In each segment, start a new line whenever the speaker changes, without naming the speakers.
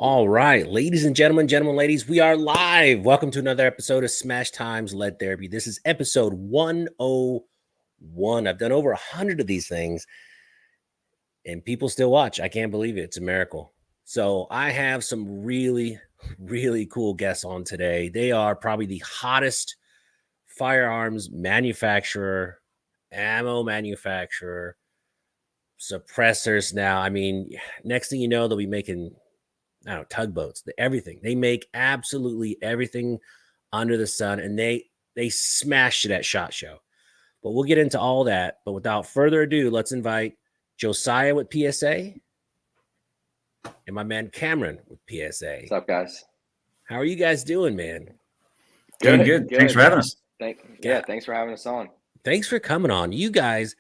All right, ladies and gentlemen, ladies, we are live. Welcome to another episode of Smash Times Lead Therapy. This is episode 101. I've done over 100 of these things, and people still watch. I can't believe it. It's a miracle. So I have some really, really cool guests on today. They are probably the hottest firearms manufacturer, ammo manufacturer, suppressors now. I mean, next thing you know, they'll be making tugboats, everything. They make absolutely everything under the sun, and they smashed it at SHOT Show. But we'll get into all that. But without further ado, let's invite Josiah with PSA and my man Cameron with PSA.
What's up, guys?
How are you guys doing, man?
Doing good. Thanks for having us.
Thanks for having us on.
Thanks for coming on. You guys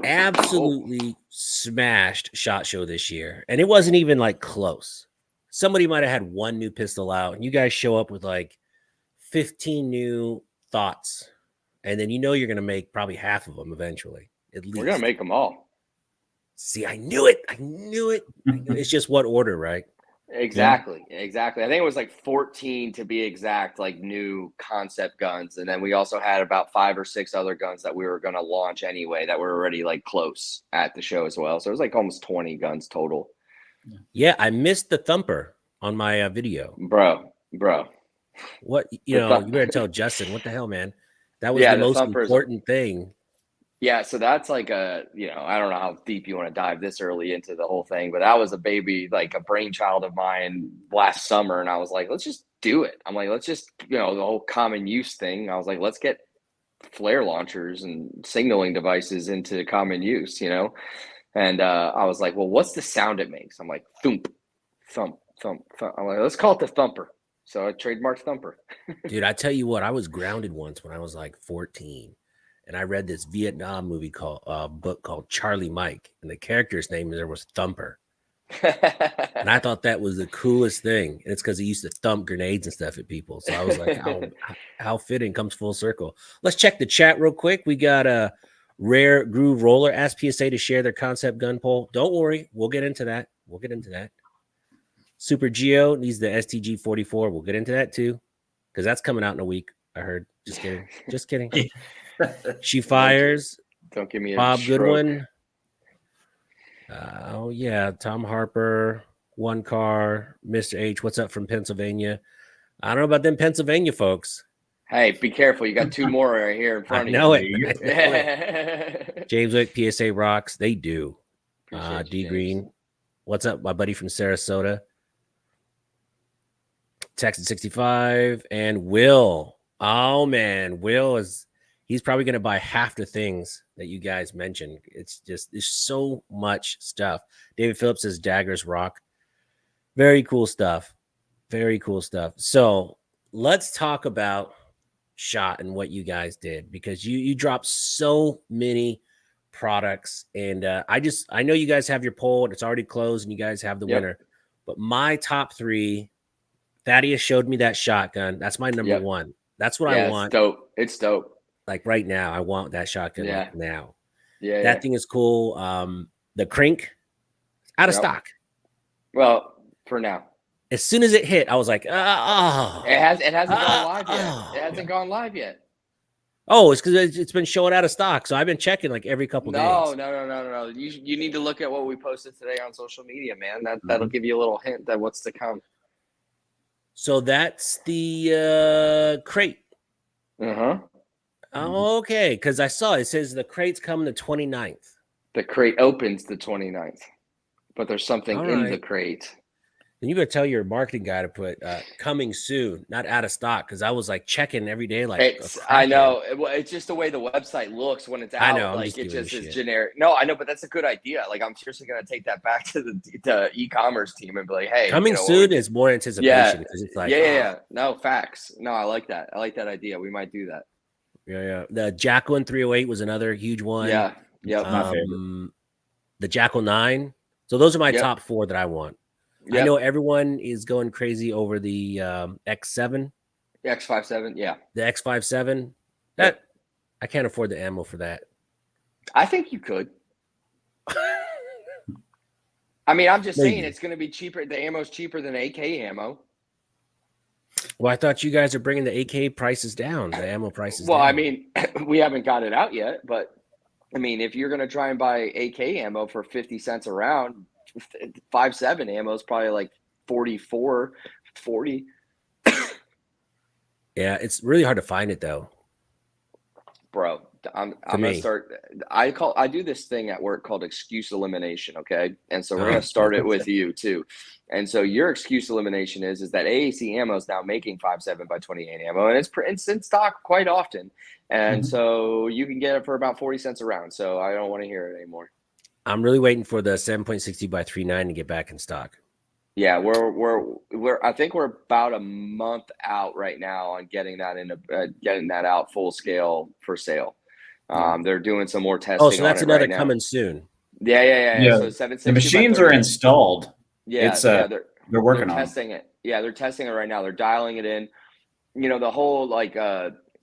absolutely smashed SHOT Show this year, and it wasn't even like close. Somebody might have had one new pistol out, and you guys show up with like 15 new thoughts, and then you're going to make probably half of them eventually. At least
we're going to make them all.
See, I knew it. It's just what order, right?
Exactly. I think it was like 14 to be exact, like new concept guns. And then we also had about 5 or 6 other guns that we were going to launch anyway that were already like close at the show as well. So it was like almost 20 guns total.
Yeah, I missed the thumper on my video.
Bro.
What, you better tell Justin, what the hell, man? That was the most important thing.
Yeah, so that's like I don't know how deep you want to dive this early into the whole thing, but that was a baby, like a brainchild of mine last summer. And I was like, let's just do it. I'm like, let's just, the whole common use thing. I was like, let's get flare launchers and signaling devices into common use, And I was like, well, what's the sound it makes? I'm like, thump, thump, thump, thump. I'm like, let's call it the thumper. So I trademarked thumper.
Dude, I tell you what, I was grounded once when I was like 14. And I read this Vietnam book called Charlie Mike, and the character's name there was Thumper. And I thought that was the coolest thing. And it's because he used to thump grenades and stuff at people. So I was like, how fitting, comes full circle. Let's check the chat real quick. We got a Rare Groove Roller asked PSA to share their concept gun poll. Don't worry, we'll get into that. Super Geo needs the STG 44. We'll get into that too, because that's coming out in a week. I heard. Just kidding. She fires.
Don't give me a
Bob
stroke.
Goodwin. Tom Harper, One Car, Mr. H. What's up from Pennsylvania? I don't know about them Pennsylvania folks.
Hey, be careful. You got 2 more right here in front of you.
I know it. James Wick, PSA rocks. They do. D Green. What's up, my buddy from Sarasota? Texas 65 and Will. Oh man, he's probably going to buy half the things that you guys mentioned. There's so much stuff. David Phillips says daggers rock. Very cool stuff. So let's talk about SHOT and what you guys did, because you dropped so many products. And I know you guys have your poll and it's already closed and you guys have the winner. But my top 3, Thaddeus showed me that shotgun. That's my number 1. That's what I want.
It's dope.
Like right now, I want that shotgun now.
Yeah,
that thing is cool. The crank, out of stock.
Well, for now.
As soon as it hit, I was like,
It hasn't gone live yet. It hasn't gone live yet.
Oh, it's because it's been showing out of stock. So I've been checking like every couple days.
No. You need to look at what we posted today on social media, man. That'll give you a little hint that what's to come.
So that's the crate. Oh, okay, because I saw it says the crate's coming the 29th.
The crate opens the 29th, but there's something in the crate.
Then you better tell your marketing guy to put coming soon, not out of stock, because I was like checking every day.
I know. It's just the way the website looks when it's out.
I know.
Like it just is generic. No, I know, but that's a good idea. Like I'm seriously going to take that back to the e-commerce team and be like, hey,
coming soon is more anticipation because it's like
No, facts. No, I like that. I like that idea. We might do that.
Yeah. The Jackal 308 was another huge one.
Yeah.
My favorite.
The Jackal 9. So those are my top 4 that I want. Yep. I know everyone is going crazy over the X7.
The X57, yeah.
The X57. That I can't afford the ammo for that.
I think you could. I mean, I'm just saying
Maybe.
it's going to be cheaper. The ammo's cheaper than AK ammo.
Well, I thought you guys are bringing the AK prices down, the ammo prices
Well,
down.
I mean, we haven't got it out yet, but I mean, if you're going to try and buy AK ammo for 50 cents a round, 5.7 ammo is probably like 44, 40.
Yeah, it's really hard to find it though.
Bro, I'm gonna start. I do this thing at work called excuse elimination. Okay, and so we're gonna start it with you too. And so your excuse elimination is that AAC ammo is now making 5.7 by 28 ammo, and it's in stock quite often. And so you can get it for about 40 cents a round. So I don't want to hear it anymore.
I'm really waiting for the 7.60 by 3.9 to get back in stock.
Yeah, we're I think we're about a month out right now on getting that out full scale for sale. They're doing some more testing.
Oh, so that's
on it
another
right now.
coming soon.
Yeah. So 760
the machines are installed.
Yeah,
they're working on
testing it. Yeah, they're testing it right now. They're dialing it in. You know, the whole like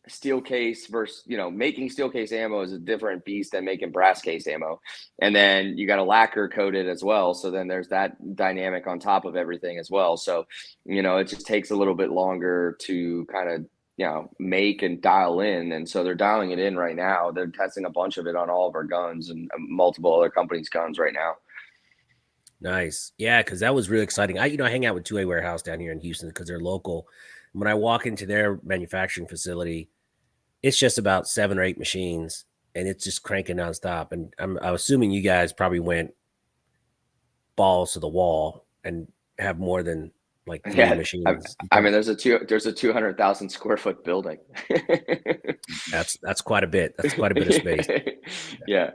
steel case versus, you know, making steel case ammo is a different beast than making brass case ammo. And then you got to lacquer coat it as well. So then there's that dynamic on top of everything as well. So, you know, it just takes a little bit longer to kind of, you know, make and dial in. And so they're dialing it in right now. They're testing a bunch of it on all of our guns and multiple other companies' guns right now.
Nice. Yeah, because that was really exciting. I hang out with 2A Warehouse down here in Houston because they're local. When I walk into their manufacturing facility, it's just about 7 or 8 machines, and it's just cranking nonstop. And I'm assuming you guys probably went balls to the wall and have more than like 3 machines.
I mean, there's a 200,000 square foot building.
That's quite a bit. That's quite a bit of space.
Yeah.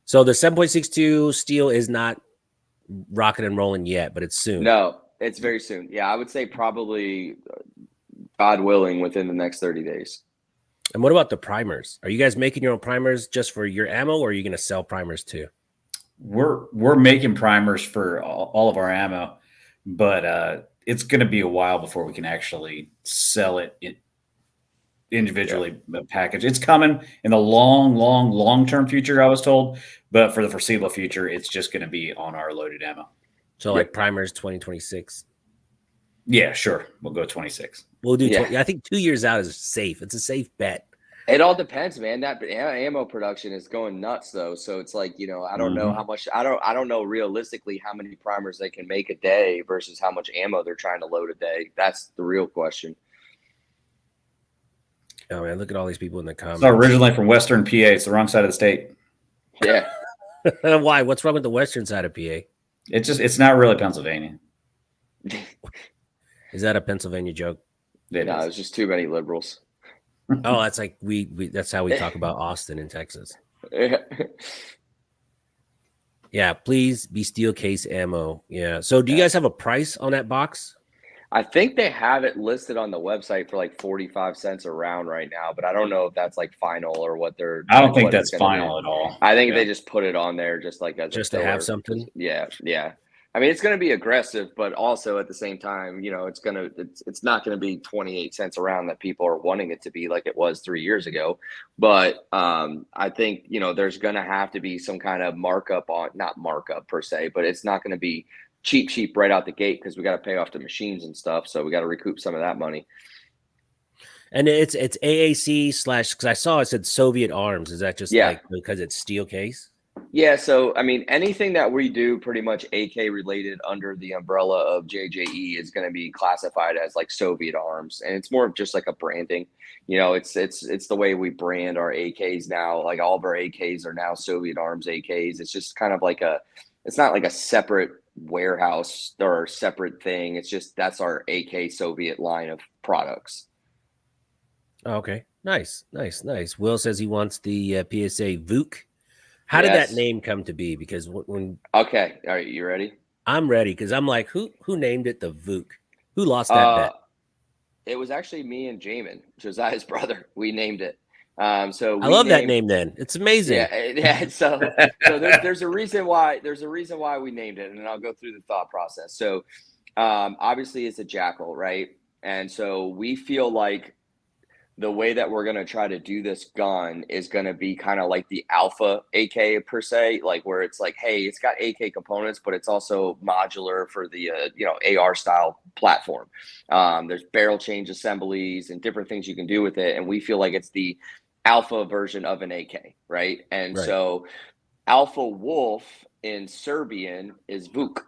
So the 7.62 steel is not rocking and rolling yet, but it's soon.
No, it's very soon. Yeah, I would say probably, God willing, within the next 30 days.
And what about the primers? Are you guys making your own primers just for your ammo, or are you going to sell primers too?
We're making primers for all of our ammo, but it's going to be a while before we can actually sell it individually packaged. It's coming in the long-term future, I was told, but for the foreseeable future, it's just going to be on our loaded ammo.
So like primers 2026.
Yeah, sure. We'll go 26.
We'll do. I think 2 years out is safe. It's a safe bet.
It all depends, man. That ammo production is going nuts, though. So it's like, you know, I don't know how much. I don't know realistically how many primers they can make a day versus how much ammo they're trying to load a day. That's the real question.
Oh man, look at all these people in the comments.
So originally from Western PA, it's the wrong side of the state.
Yeah.
Why? What's wrong with the western side of PA?
It's not really Pennsylvania.
Is that a Pennsylvania joke?
No, it's just too many liberals.
Oh, that's like we that's how we talk about Austin in Texas. Yeah, please be steel case ammo. Yeah. So do you guys have a price on that box?
I think they have it listed on the website for like 45 cents a round right now, but I don't know if that's like final or what they're.
I don't think that's final at all.
I think they just put it on there just like as
just to have something.
Yeah. I mean, it's going to be aggressive, but also at the same time, you know, it's not going to be 28 cents a round that people are wanting it to be like it was 3 years ago. But I think, you know, there's going to have to be some kind of markup on, not markup per se, but it's not going to be cheap right out the gate because we got to pay off the machines and stuff. So we got to recoup some of that money.
And it's AAC / because I saw it said Soviet arms. Is that just like because it's steel case?
Yeah, so I mean, anything that we do pretty much AK related under the umbrella of JJE is going to be classified as like Soviet arms, and it's more of just like a branding. You know, it's the way we brand our AKs now. Like all of our AKs are now Soviet arms AKs. It's just kind of like it's not like a separate warehouse or a separate thing. It's just that's our AK Soviet line of products.
Okay, nice. Will says he wants the PSA VOOC. How did that name come to be? Because when
okay, all right, you ready?
I'm ready because I'm like, who named it the VOOC? Who lost that bet?
It was actually me and Jamin, Josiah's brother. We named it. So
I love that name. Then it's amazing.
Yeah. So there's a reason why we named it, and I'll go through the thought process. So obviously it's a jackal, right? And so we feel like the way that we're going to try to do this gun is going to be kind of like the alpha AK per se, like where it's like, hey, it's got AK components, but it's also modular for the AR style platform. There's barrel change assemblies and different things you can do with it, and we feel like it's the alpha version of an AK, right? And
Right.
so Alpha Wolf in Serbian is Vuk.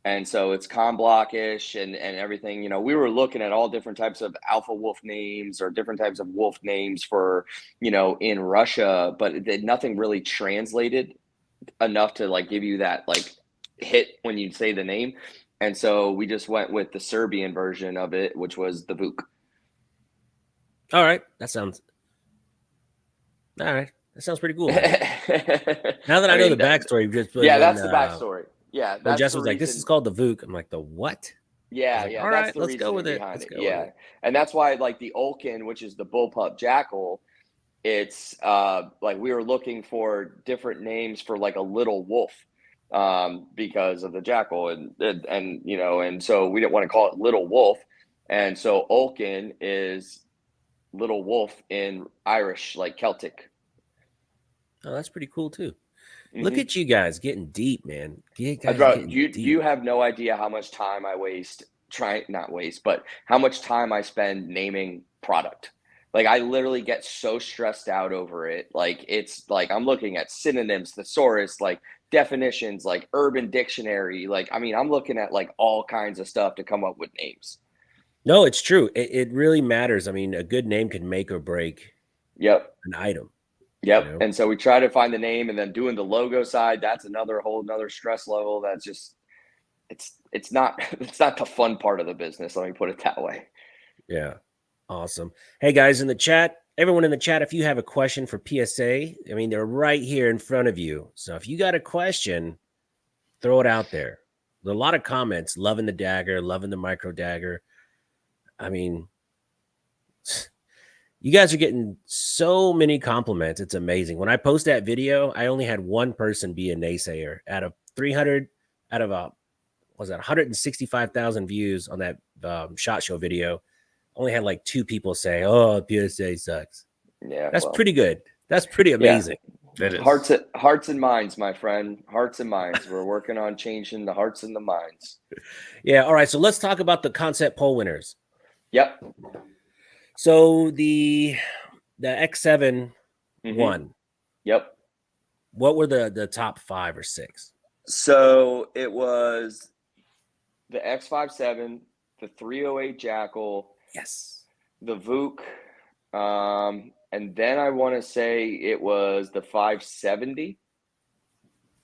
And so it's con blockish and everything. You know, we were looking at all different types of Alpha Wolf names or different types of wolf names for, in Russia, but nothing really translated enough to like give you that like hit when you say the name. And so we just went with the Serbian version of it, which was the Vuk.
All right. That sounds pretty cool, man. Now that I know the backstory,
that's the backstory. Yeah,
when Jess was like, "This is called the Vuk," I'm like, "The what?"
Yeah,
like, all right, let's go with it.
And that's why, like the Olkin, which is the bullpup jackal, it's like we were looking for different names for like a little wolf, because of the jackal, and so we didn't want to call it Little Wolf, and so Olkin is little wolf in Irish, like Celtic.
Oh, that's pretty cool too. Look at you guys getting deep, man.
You have no idea how much time I waste but how much time I spend naming product. Like I literally get so stressed out over it. Like it's like I'm looking at synonyms, thesaurus, like definitions, like Urban Dictionary. Like, I mean, I'm looking at like all kinds of stuff to come up with names.
No, it's true. It really matters. I mean, a good name can make or break an item.
Yep. You know? And so we try to find the name, and then doing the logo side, that's whole nother stress level. That's just, it's not the fun part of the business. Let me put it that way.
Yeah. Awesome. Hey guys in the chat, everyone in the chat, if you have a question for PSA, I mean, they're right here in front of you. So if you got a question, throw it out there. There's a lot of comments, loving the dagger, loving the micro dagger. I mean, you guys are getting so many compliments. It's amazing. When I post that video, I only had one person be a naysayer out of 165,000 views on that SHOT Show video. Only had like 2 people say, "Oh, PSA sucks."
Yeah,
that's pretty good. That's pretty amazing.
Yeah. That is.
Hearts and minds, my friend. Hearts and minds. We're working on changing the hearts and the minds.
Yeah. All right. So let's talk about the concept poll winners.
Yep.
So the X7 won.
Yep.
What were the top 5 or 6?
So it was the X57, the 308 Jackal.
Yes.
The Vuk. And then I want to say it was the 570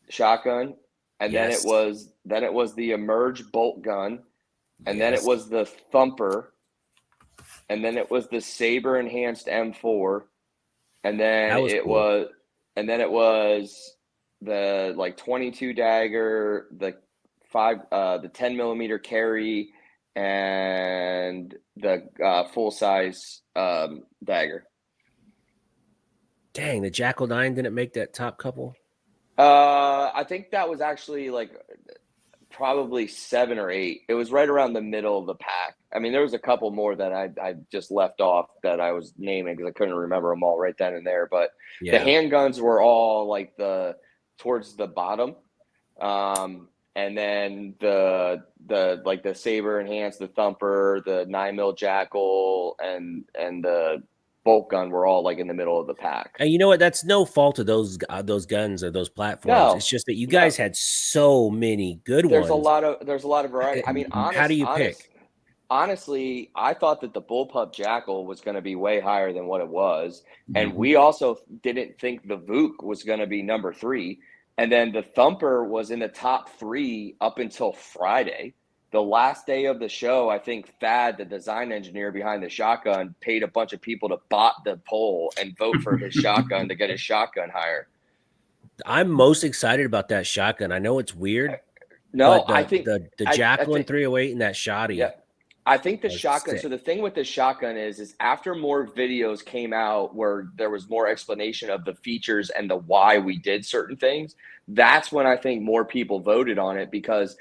shotgun. And then it was the Emerge bolt gun. And then it was the Thumper. And then it was the Saber enhanced M4. And then it was the like 22 dagger, the 10 millimeter carry, and the full size dagger.
Dang, the Jackal 9 didn't make that top couple.
I think that was actually like probably 7 or 8. It was right around the middle of the pack. I mean, there was a couple more that I just left off that I was naming because I couldn't remember them all right then and there. But the handguns were all like towards the bottom. And then the like the Saber enhanced, the Thumper, the 9mm Jackal, and the bolt gun were all like in the middle of the pack.
And you know what? That's no fault of those guns or those platforms. No, it's just that you guys had so many good ones.
There's a lot of variety. I mean,
how do you pick?
Honestly, I thought that the bullpup Jackal was going to be way higher than what it was, and we also didn't think the Vuk was going to be number 3. And then the Thumper was in the top 3 up until Friday. The last day of the show, I think Thad, the design engineer behind the shotgun, paid a bunch of people to bot the poll and vote for his shotgun to get his shotgun higher.
I'm most excited about that shotgun. I know it's weird.
No,
I think the Jackal in 308 and that Shoddy.
Yeah. I think the shotgun. Sick. So the thing with the shotgun is after more videos came out where there was more explanation of the features and the why we did certain things, that's when I think more people voted on it, because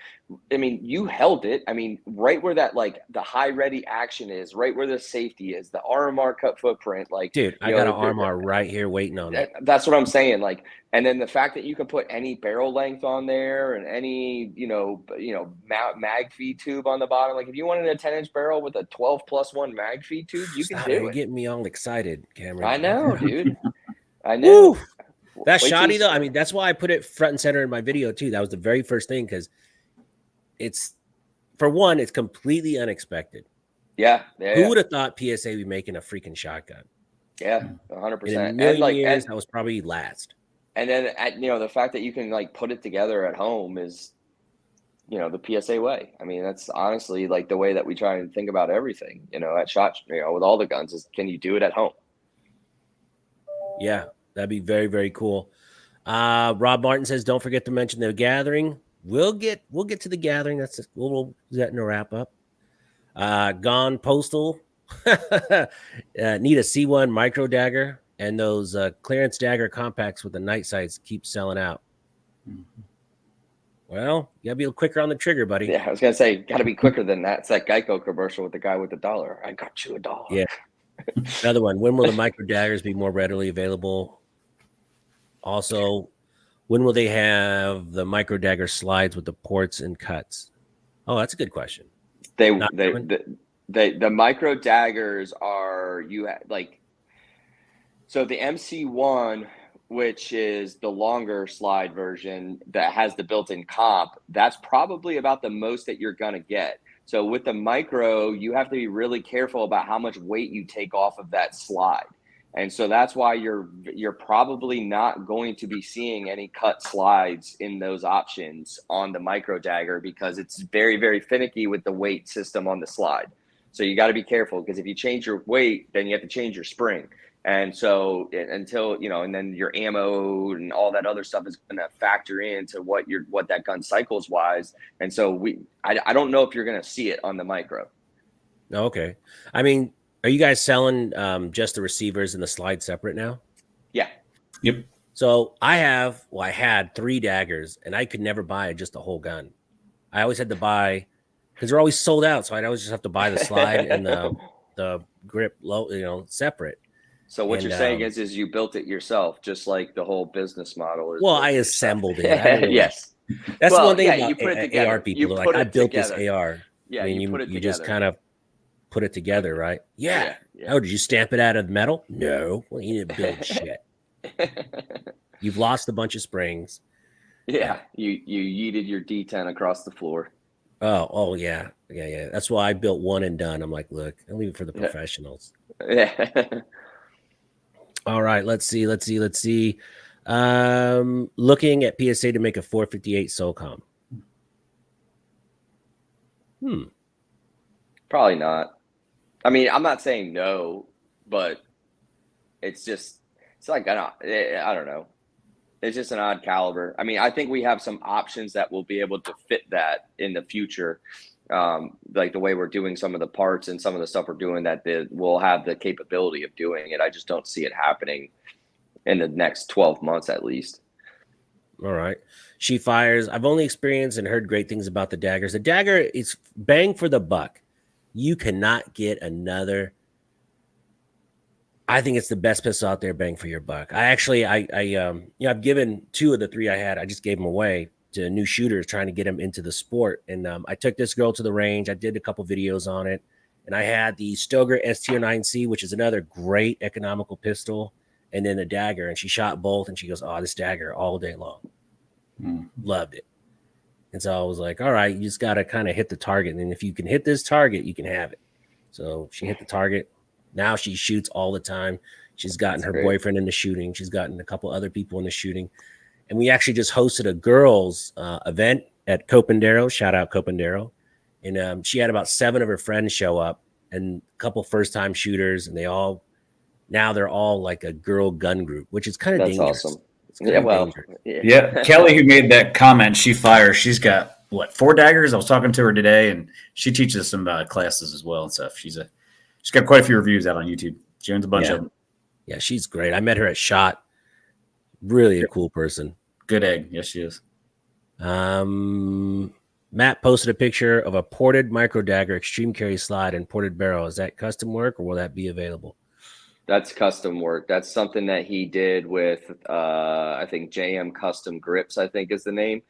I mean, you held it. I mean, right where that, like, the high ready action is, right where the safety is, the RMR cut footprint, like,
Dude, I got an RMR right here waiting on me.
That's what I'm saying. Like, and then the fact that you can put any barrel length on there and any, mag feed tube on the bottom. Like, if you wanted a 10-inch barrel with a 12+1 mag feed tube, you can
Stop,
do
you're
it.
getting me all excited, Cameron.
I know, dude. I know.
Woo! That
Wait till
shoddy
you-
though, I mean, that's why I put it front and center in my video too. That was the very first thing, because it's, for one, it's completely unexpected.
Yeah.
Who would have thought PSA would be making a freaking shotgun?
Yeah, 100%.
In a million years,
and
that was probably last.
And then, the fact that you can, like, put it together at home is, the PSA way. I mean, that's honestly, like, the way that we try and think about everything, at SHOT, with all the guns, is, can you do it at home?
Yeah, that'd be very, very cool. Rob Martin says, don't forget to mention the gathering. We'll get to the gathering. That's just, we'll that in a wrap up. Gone Postal. Need a C1 micro dagger, and those clearance dagger compacts with the night sights keep selling out. Well, you gotta be a little quicker on the trigger, buddy.
Yeah, I was gonna say, gotta be quicker than that. It's that Geico commercial with the guy with the $1. I got you $1.
Yeah. Another one. When will the micro daggers be more readily available? Also, when will they have the micro dagger slides with the ports and cuts? Oh, that's a good question.
The micro daggers are, so the MC1, which is the longer slide version that has the built-in comp, that's probably about the most that you're gonna get. So with the micro, you have to be really careful about how much weight you take off of that slide. And so that's why you're probably not going to be seeing any cut slides in those options on the micro dagger, because it's very, very finicky with the weight system on the slide. So you got to be careful, because if you change your weight, then you have to change your spring. And so until, and then your ammo and all that other stuff is going to factor into what that gun cycles wise. And so I don't know if you're going to see it on the micro.
Okay. I mean, are you guys selling just the receivers and the slide separate now?
Yeah.
Yep.
So I had 3 daggers, and I could never buy just the whole gun. I always had to buy, because they're always sold out. So I'd always just have to buy the slide and the grip low, separate.
So what you're saying is you built it yourself, just like the whole business model is.
Well, I assembled it.
Yes.
That's the one thing
you
about
put it together.
AR people. They're like, I built this AR.
Yeah,
I mean,
you put it
you
together.
just kind of put it together, right? Yeah.
Yeah.
Oh, did you stamp it out of metal? No. Well, you didn't build shit. You've lost a bunch of springs.
Yeah. You yeeted your D10 across the floor.
Oh yeah. That's why I built one and done. I'm like, look, I'll leave it for the professionals.
Yeah.
All right, let's see. Looking at PSA to make a 458 SOCOM.
Probably not. I mean, I'm not saying no, but it's like, I don't know. It's just an odd caliber. I mean, I think we have some options that will be able to fit that in the future. Like the way we're doing some of the parts and some of the stuff we're doing, that will have the capability of doing it. I just don't see it happening in the next 12 months at least.
All right. She fires. I've only experienced and heard great things about the daggers. The dagger is bang for the buck. You cannot get another. I think it's the best pistol out there, bang for your buck. I've given 2 of the 3 I had. I just gave them away to new shooters trying to get them into the sport. And I took this girl to the range. I did a couple videos on it, and I had the Stoeger ST09C, which is another great economical pistol, and then the dagger, and she shot both, and she goes, "Oh, this dagger all day long." Loved it. And so I was like, all right, you just got to kind of hit the target. And if you can hit this target, you can have it. So she hit the target. Now she shoots all the time. She's gotten her boyfriend into shooting. She's gotten a couple other people into shooting. And we actually just hosted a girls event at Copandero. Shout out Copandero. And she had about 7 of her friends show up, and a couple first-time shooters. And they're all like a girl gun group, which is kind of dangerous.
Awesome.
Dangerous.
Yeah. Kelly, who made that comment, she fires. She's got 4 daggers. I was talking to her today, and she teaches some classes as well and stuff. She's got quite a few reviews out on YouTube. She owns a bunch of them.
Yeah, she's great. I met her at SHOT. Really a cool person.
Good egg. Yes, she is.
Matt posted a picture of a ported micro dagger extreme carry slide and ported barrel. Is that custom work or will that be available?
That's custom work. That's something that he did with, I think JM Custom Grips, I think is the name.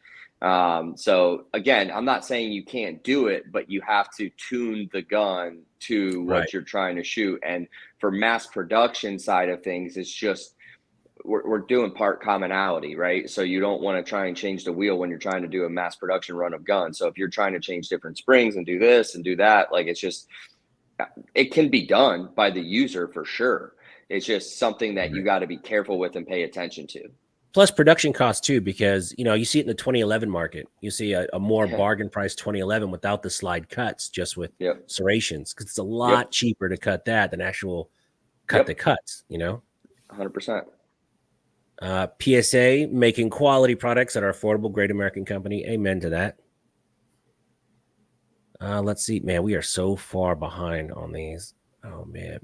So again, I'm not saying you can't do it, but you have to tune the gun to what
Right.
you're trying to shoot. And for mass production side of things, it's just we're doing part commonality, right? So you don't want to try and change the wheel when you're trying to do a mass production run of guns. So if you're trying to change different springs and do this and do that, like it's just it can be done by the user for sure. It's just something that you got to be careful with and pay attention to.
Plus production costs too, because you see it in the 2011 market. You see a more
Yeah.
bargain price 2011 without the slide cuts, just with
Yep.
serrations, because it's a lot cheaper to cut that than actual cut the cuts.
100%.
PSA making quality products that are affordable, great American company. Amen to that. Let's see, man, we are so far behind on these. Oh man,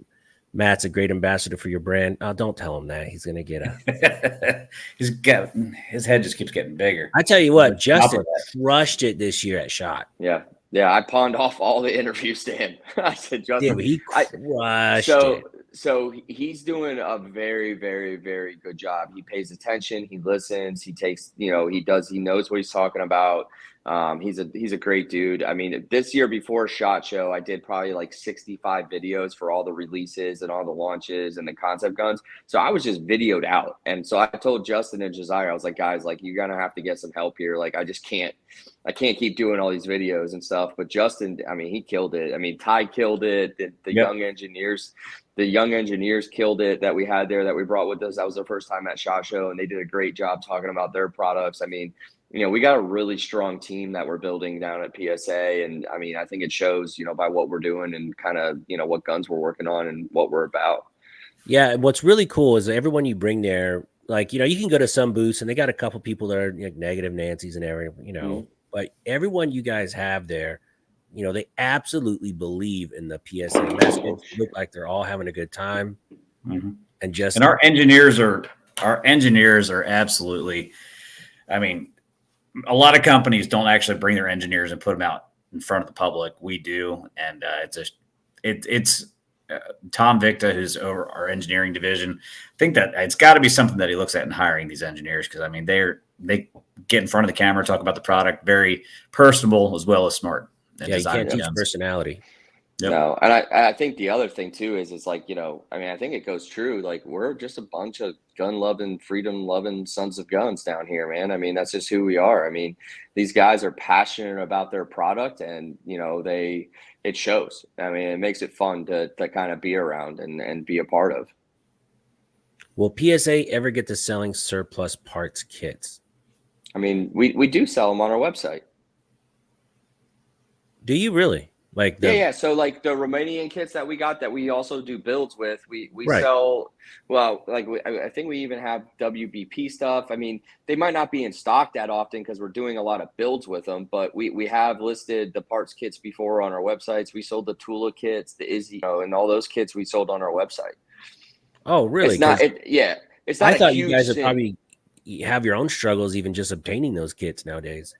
Matt's a great ambassador for your brand. Don't tell him that. He's gonna get a.
His head just keeps getting bigger.
I tell you what, Justin crushed it this year at SHOT.
Yeah. I pawned off all the interviews to him. I said, Justin,
he crushed it.
So he's doing a very, very, very good job. He pays attention. He listens. He takes, he knows what he's talking about. He's a great dude. I mean, this year before SHOT Show, I did probably like 65 videos for all the releases and all the launches and the concept guns. So I was just videoed out. And so I told Justin and Josiah, I was like, guys, like, you're going to have to get some help here. Like, I can't keep doing all these videos and stuff. But Justin, I mean, he killed it. I mean, Ty killed it. The young engineers killed it that we had there that we brought with us. That was their first time at SHOT Show, and they did a great job talking about their products. I mean, we got a really strong team that we're building down at PSA. And I mean, I think it shows, by what we're doing and kind of, what guns we're working on and what we're about.
Yeah. What's really cool is everyone you bring there, like, you can go to some booths and they got a couple people that are like negative Nancy's and everything, but everyone you guys have there, they absolutely believe in the PSA message. Look like they're all having a good time.
Mm-hmm.
And
our engineers are absolutely, I mean, a lot of companies don't actually bring their engineers and put them out in front of the public. We do. And it's Tom Victa, who's over our engineering division. I think that it's got to be something that he looks at in hiring these engineers. Cause I mean, they get in front of the camera, talk about the product, very personable as well as smart.
Yeah, you can't teach personality.
Yep. No, and I think the other thing too is it's like, I mean, I think it goes true. Like, we're just a bunch of gun-loving, freedom-loving sons of guns down here, man. I mean, that's just who we are. I mean, these guys are passionate about their product, and it shows. I mean, it makes it fun to kind of be around and be a part of.
Will PSA ever get to selling surplus parts kits?
I mean, we do sell them on our website.
Do you really? Like
yeah. So like the Romanian kits that we got that we also do builds with, we
right.
sell. Well, like I think we even have WBP stuff. I mean, they might not be in stock that often because we're doing a lot of builds with them, but we have listed the parts kits before on our websites. We sold the Tula kits, the Izzy, and all those kits we sold on our website.
Oh, really?
It's not. It's not.
I thought you guys would probably have your own struggles even just obtaining those kits nowadays.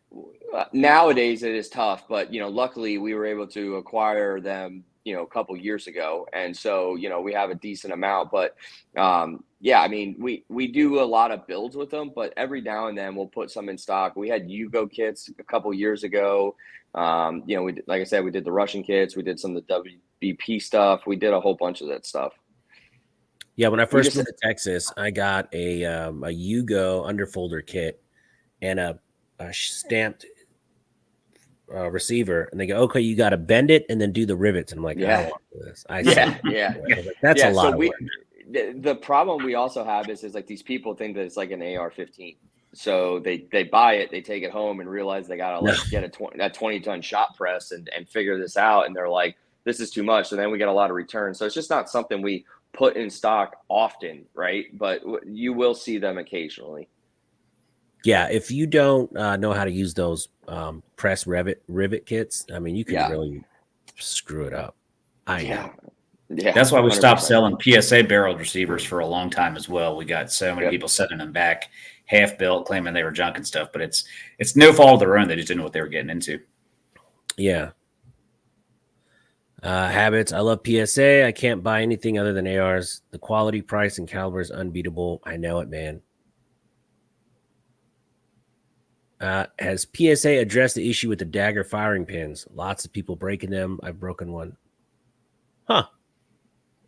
Nowadays it is tough, but luckily we were able to acquire them a couple years ago, and so we have a decent amount. But yeah, I mean, we do a lot of builds with them, but every now and then we'll put some in stock. We had Yugo kits a couple years ago. We like I said, we did the Russian kits, we did some of the WBP stuff, we did a whole bunch of that stuff.
Yeah, when I first moved to Texas, I got a Yugo underfolder kit and a stamped receiver, and they go, okay, you got to bend it and then do the rivets. And I'm like,
yeah,
I don't want to do this.
Like,
that's a lot of work.
The problem we also have is like these people think that it's like an AR-15. So they buy it, they take it home and realize they got to get a 20-ton shot press and figure this out. And they're like, this is too much. So then we get a lot of returns. So it's just not something we put in stock often, right? But you will see them occasionally.
Yeah, if you don't know how to use those press rivet kits, I mean, you can really screw it up. I know.
Yeah, that's why we 100%. Stopped selling PSA barreled receivers for a long time as well. We got so many people sending them back, half built, claiming they were junk and stuff. But it's no fault of their own. They just didn't know what they were getting into.
Yeah. Habits. I love PSA. I can't buy anything other than ARs. The quality, price, and caliber is unbeatable. I know it, man. Has PSA addressed the issue with the dagger firing pins? Lots of people breaking them. I've broken one. Huh.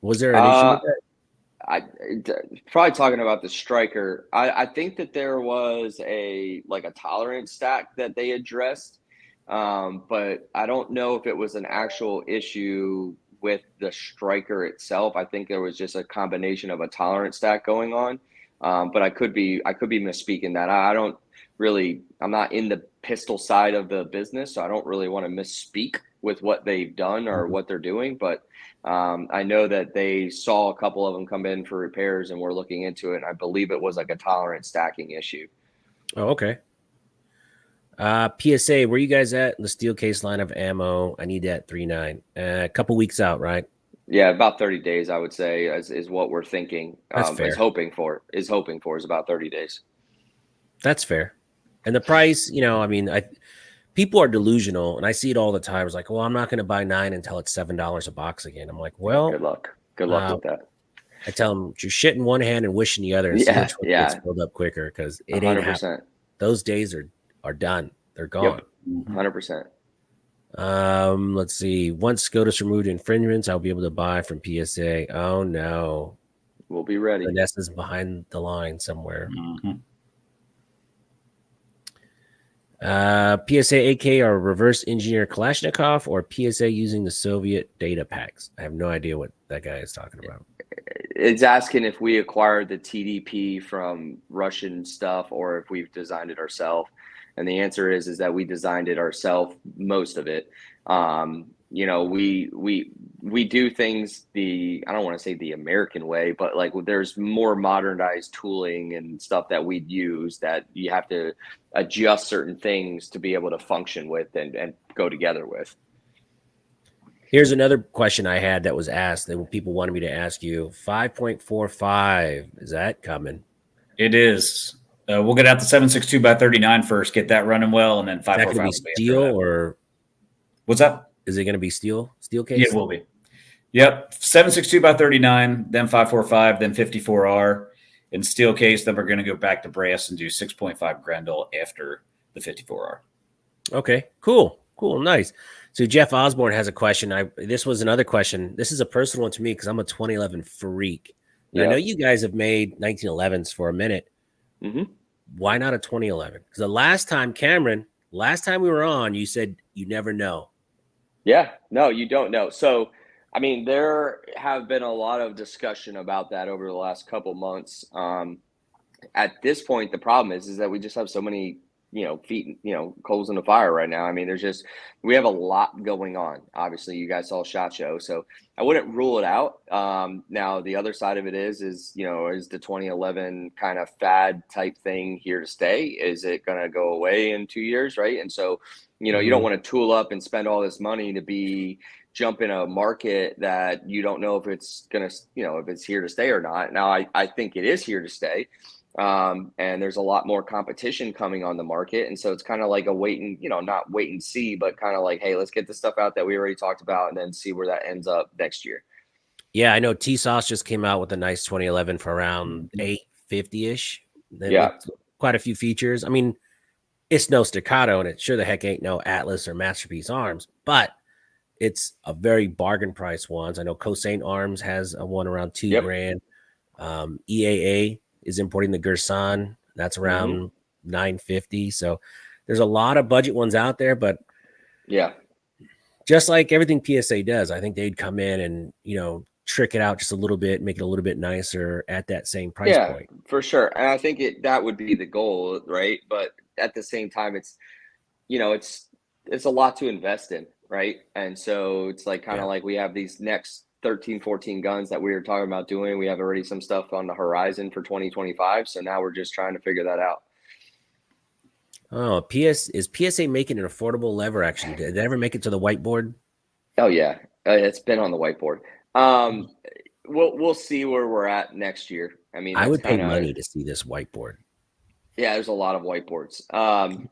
Was there an issue with that?
Probably talking about the striker. I think that there was a tolerance stack that they addressed, but I don't know if it was an actual issue with the striker itself. I think there was just a combination of a tolerance stack going on, but I could be misspeaking that. I don't really. I'm not in the pistol side of the business, so I don't really want to misspeak with what they've done or what they're doing, but. I know that they saw a couple of them come in for repairs and we're looking into it. And I believe it was like a tolerance stacking issue.
Oh, okay. PSA, where you guys at? The steel case line of ammo. I need that 3.9. A couple weeks out, right?
Yeah, about 30 days, I would say, is what we're thinking.
That's fair.
Is hoping for is about 30 days.
That's fair. And the price, people are delusional, and I see it all the time. It's like, well, I'm not going to buy 9 until it's $7 a box again. I'm like, well,
good luck with that.
I tell them, you're shit in one hand and wish in the other, and see which one gets filled up quicker, because it 100%. Ain't happening. Those days are done. They're gone.
Yep. 100%.
Let's see. Once SCOTUS removed infringements, I'll be able to buy from PSA. Oh no,
we'll be ready.
Vanessa's behind the line somewhere.
Mm-hmm.
PSA AK or reverse engineer Kalashnikov, or PSA using the Soviet data packs? I have no idea what that guy is talking about.
It's asking if we acquired the TDP from Russian stuff or if we've designed it ourselves. And the answer is that we designed it ourselves, most of it. We do things I don't want to say the American way, but like there's more modernized tooling and stuff that we'd use that you have to adjust certain things to be able to function with and go together with.
Here's another question I had that was asked that people wanted me to ask you. 5.45, is that coming?
It is. We'll get out the 7.62x39 first, get that running well, and then 5.45.
Is that going to be steel or
what's up?
Is it going to be steel case?
Yeah, it will be. Yep, 7.62x39, then 5.45, then 54R in steel case. Then we're going to go back to brass and do 6.5 Grendel after the 54R.
Okay, cool, nice. So Jeff Osborne has a question. This was another question. This is a personal one to me because I'm a 2011 freak. And I know you guys have made 1911s for a minute.
Mm-hmm.
Why not a 2011? Because the last time we were on, you said you never know.
Yeah, no, you don't know. So, I mean, there have been a lot of discussion about that over the last couple months. At this point, the problem is that we just have so many, feet, coals in the fire right now. I mean, we have a lot going on. Obviously, you guys saw SHOT Show, so I wouldn't rule it out. Now, the other side of it is the 2011 kind of fad type thing here to stay? Is it going to go away in 2 years, right? And so, you don't want to tool up and spend all this money to jump in a market that you don't know if it's going to, if it's here to stay or not. Now, I think it is here to stay. And there's a lot more competition coming on the market. And so it's kind of like not wait and see, but kind of like, hey, let's get the stuff out that we already talked about and then see where that ends up next year.
Yeah, I know T-Sauce just came out with a nice 2011 for around $850-ish. Quite a few features. I mean, it's no Staccato and it sure the heck ain't no Atlas or Masterpiece Arms, but it's a very bargain price ones. I know Cossaint Arms has a one around $2,000. EAA is importing the Gerson. That's around $950. So there's a lot of budget ones out there, but just like everything PSA does, I think they'd come in and, trick it out just a little bit, make it a little bit nicer at that same price point.
For sure. And I think that would be the goal, right? But at the same time, it's a lot to invest in, right? And so it's like kind of like we have these next 13, 14 guns that we were talking about doing. We have already some stuff on the horizon for 2025. So now we're just trying to figure that out.
Oh, is PSA making an affordable lever action? Did it ever make it to the whiteboard?
Oh yeah. It's been on the whiteboard. We'll see where we're at next year. I mean,
I would pay money to see this whiteboard.
Yeah, there's a lot of whiteboards. I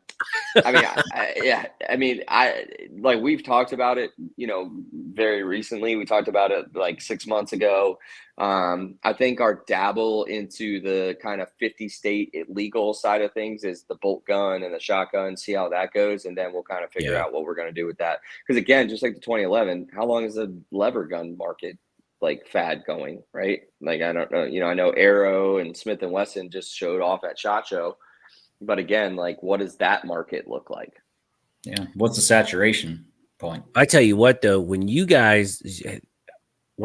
mean, like we've talked about it, very recently. We talked about it like 6 months ago. I think our dabble into the kind of 50 state legal side of things is the bolt gun and the shotgun, see how that goes. And then we'll kind of figure
Yeah.
out what we're going to do with that. Because again, just like the 2011, how long is the lever gun market like fad going, right? Like, I don't know, I know Arrow and Smith and Wesson just showed off at SHOT Show. But again, like, what does that market look like?
Yeah. What's the saturation point?
I tell you what, though, when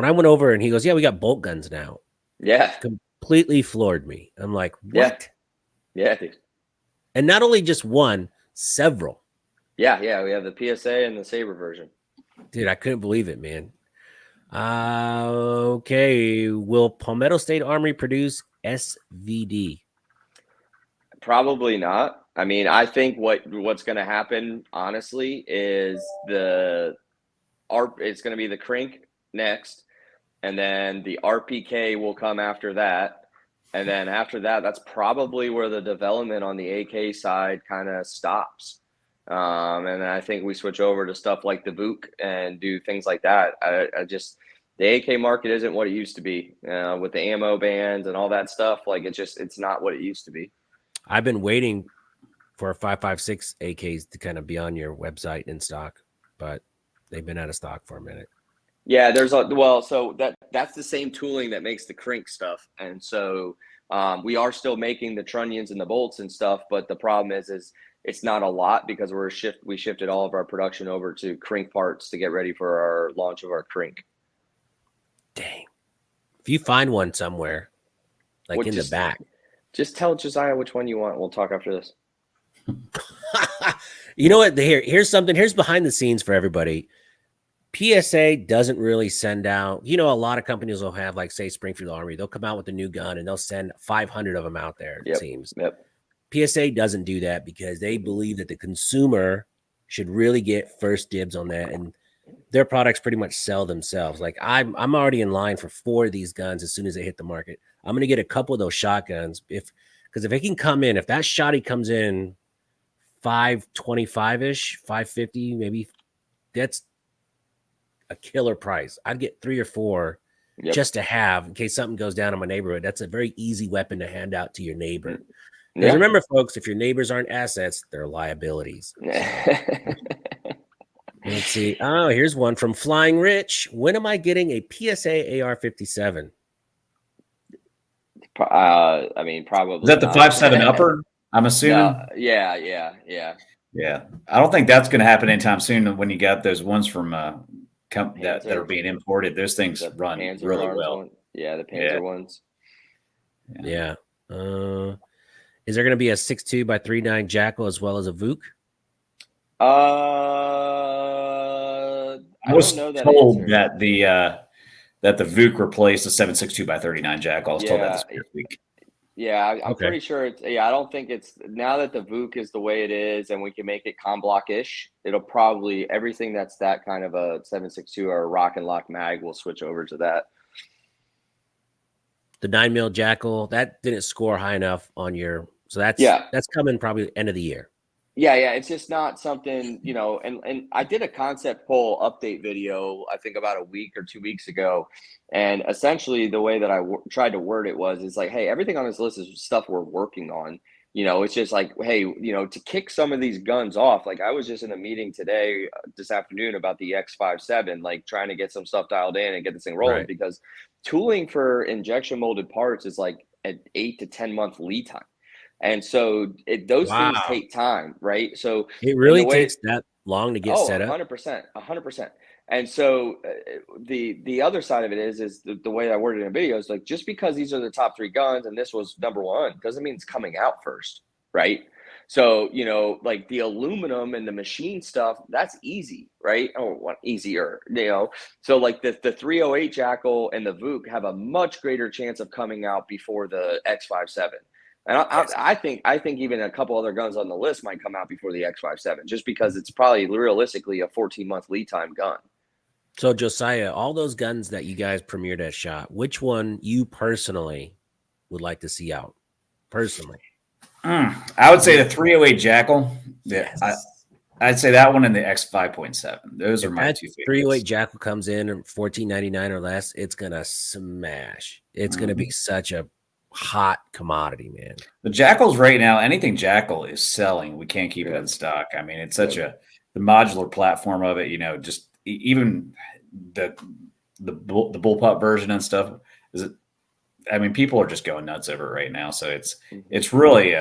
I went over and he goes, yeah, we got bolt guns now.
Yeah.
Completely floored me. I'm like, what?
Yeah, dude.
And not only just one, several.
Yeah. We have the PSA and the Saber version.
Dude, I couldn't believe it, man. Okay. Will Palmetto State Armory produce SVD?
Probably not. I mean, I think what's going to happen, honestly, is it's going to be the Crink next, and then the RPK will come after that. And then after that, that's probably where the development on the AK side kind of stops. And then I think we switch over to stuff like the VOOC and do things like that. The AK market isn't what it used to be with the ammo bans and all that stuff. Like, it's not what it used to be.
I've been waiting for 5.56 AKs to kind of be on your website in stock, but they've been out of stock for a minute.
Yeah, so that's the same tooling that makes the Crink stuff, and so we are still making the trunnions and the bolts and stuff, but the problem is it's not a lot because we shifted all of our production over to Crink parts to get ready for our launch of our Crink.
Dang! If you find one somewhere, like in the back,
just tell Josiah which one you want. We'll talk after this.
You know what? Here's something. Here's behind the scenes for everybody. PSA doesn't really send out, a lot of companies will have, like, say, Springfield Armory. They'll come out with a new gun and they'll send 500 of them out there, it seems.
Yep.
PSA doesn't do that because they believe that the consumer should really get first dibs on that. And their products pretty much sell themselves. Like, I'm already in line for 4 of these guns as soon as they hit the market. I'm going to get a couple of those shotguns because if it can come in, if that shotty comes in 525-ish, 550, maybe, that's a killer price. I'd get 3 or 4 just to have in case something goes down in my neighborhood. That's a very easy weapon to hand out to your neighbor. Because remember, folks, if your neighbors aren't assets, they're liabilities. Let's see. Oh, here's one from Flying Rich. When am I getting a PSA AR-57?
I mean, probably.
Is that the 5.7 upper? I'm assuming.
No, yeah.
Yeah, I don't think that's going to happen anytime soon. When you got those ones from that are being imported, those things run really well.
Yeah, the Panzer ones.
Yeah. Is there going to be a 6.2 by 3.9 Jackal as well as a VOOC?
I was told that the VOOC replaced the 7.62 by 39 Jackal. I was told that this week.
Yeah, I'm pretty sure I don't think it's now that the VOOC is the way it is and we can make it com block-ish, it'll probably everything that's that kind of a 7.62 or a rock and lock mag will switch over to that.
The 9mm Jackal, that didn't score high enough on your, so that's coming probably end of the year.
Yeah, it's just not something, and I did a concept poll update video, I think about a week or 2 weeks ago. And essentially the way that I tried to word it is like, hey, everything on this list is stuff we're working on. It's just like, hey, to kick some of these guns off. Like, I was just in a meeting today, this afternoon, about the X57, like trying to get some stuff dialed in and get this thing rolling because tooling for injection molded parts is like an 8 to 10 month lead time. And so those things take time, right? So
it really takes that long to get set up.
100%. And so the other side of it is the way I worded it in video is like, just because these are the top 3 guns and this was number 1 doesn't mean it's coming out first, right? So, like the aluminum and the machine stuff, that's easy, right? Or easier, So like the 308 Jackal and the VOOC have a much greater chance of coming out before the X57. And I think even a couple other guns on the list might come out before the X57, just because it's probably realistically a 14-month lead time gun.
So Josiah, all those guns that you guys premiered at SHOT, which one you personally would like to see out? Personally,
I would say the 308 Jackal. Yeah,
Yes.
I'd say that one and the X 5.7. Those are
If
my
that
two
308
favorites.
Jackal comes in at $14.99 or less, it's gonna smash. It's gonna be such a hot commodity, man.
The Jackals right now, anything Jackal is selling, we can't keep it
Yeah.
in stock. I mean, it's such
Yep.
the modular platform of it. Just even the the bullpup version and stuff. Is it? I mean, people are just going nuts over it right now. So it's really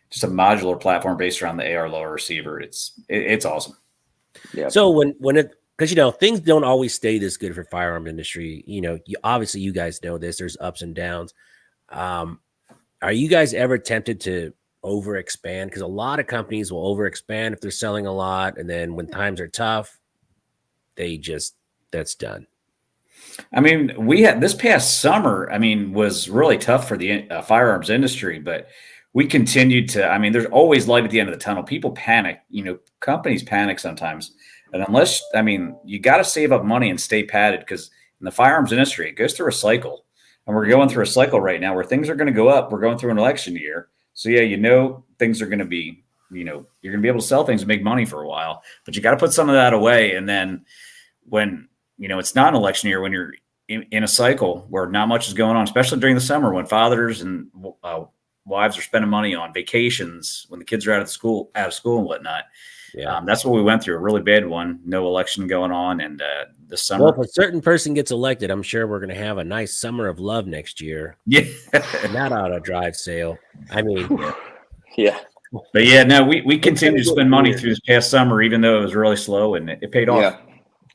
just a modular platform based around the AR lower receiver. It's awesome.
Yeah.
So when it because things don't always stay this good for firearm industry. Obviously you guys know this. There's ups and downs. Are you guys ever tempted to overexpand? Because a lot of companies will overexpand if they're selling a lot, and then when times are tough, that's done.
I mean, we had this past summer. I mean, was really tough for the firearms industry, but we continued to. I mean, there's always light at the end of the tunnel. People panic. Companies panic sometimes, and unless you got to save up money and stay padded because in the firearms industry, it goes through a cycle, and we're going through a cycle right now where things are going to go up. We're going through an election year, so yeah, things are going to be. You're going to be able to sell things and make money for a while, but you got to put some of that away, and then when it's not an election year when you're in a cycle where not much is going on, especially during the summer when fathers and wives are spending money on vacations, when the kids are out of school and whatnot.
Yeah.
That's what we went through. A really bad one. No election going on. And this summer.
Well, if a certain person gets elected, I'm sure we're going to have a nice summer of love next year.
Yeah.
Not out of drive sale. I mean,
yeah.
But yeah, no, we continued to spend money through this past summer, even though it was really slow, and it paid off.
Yeah.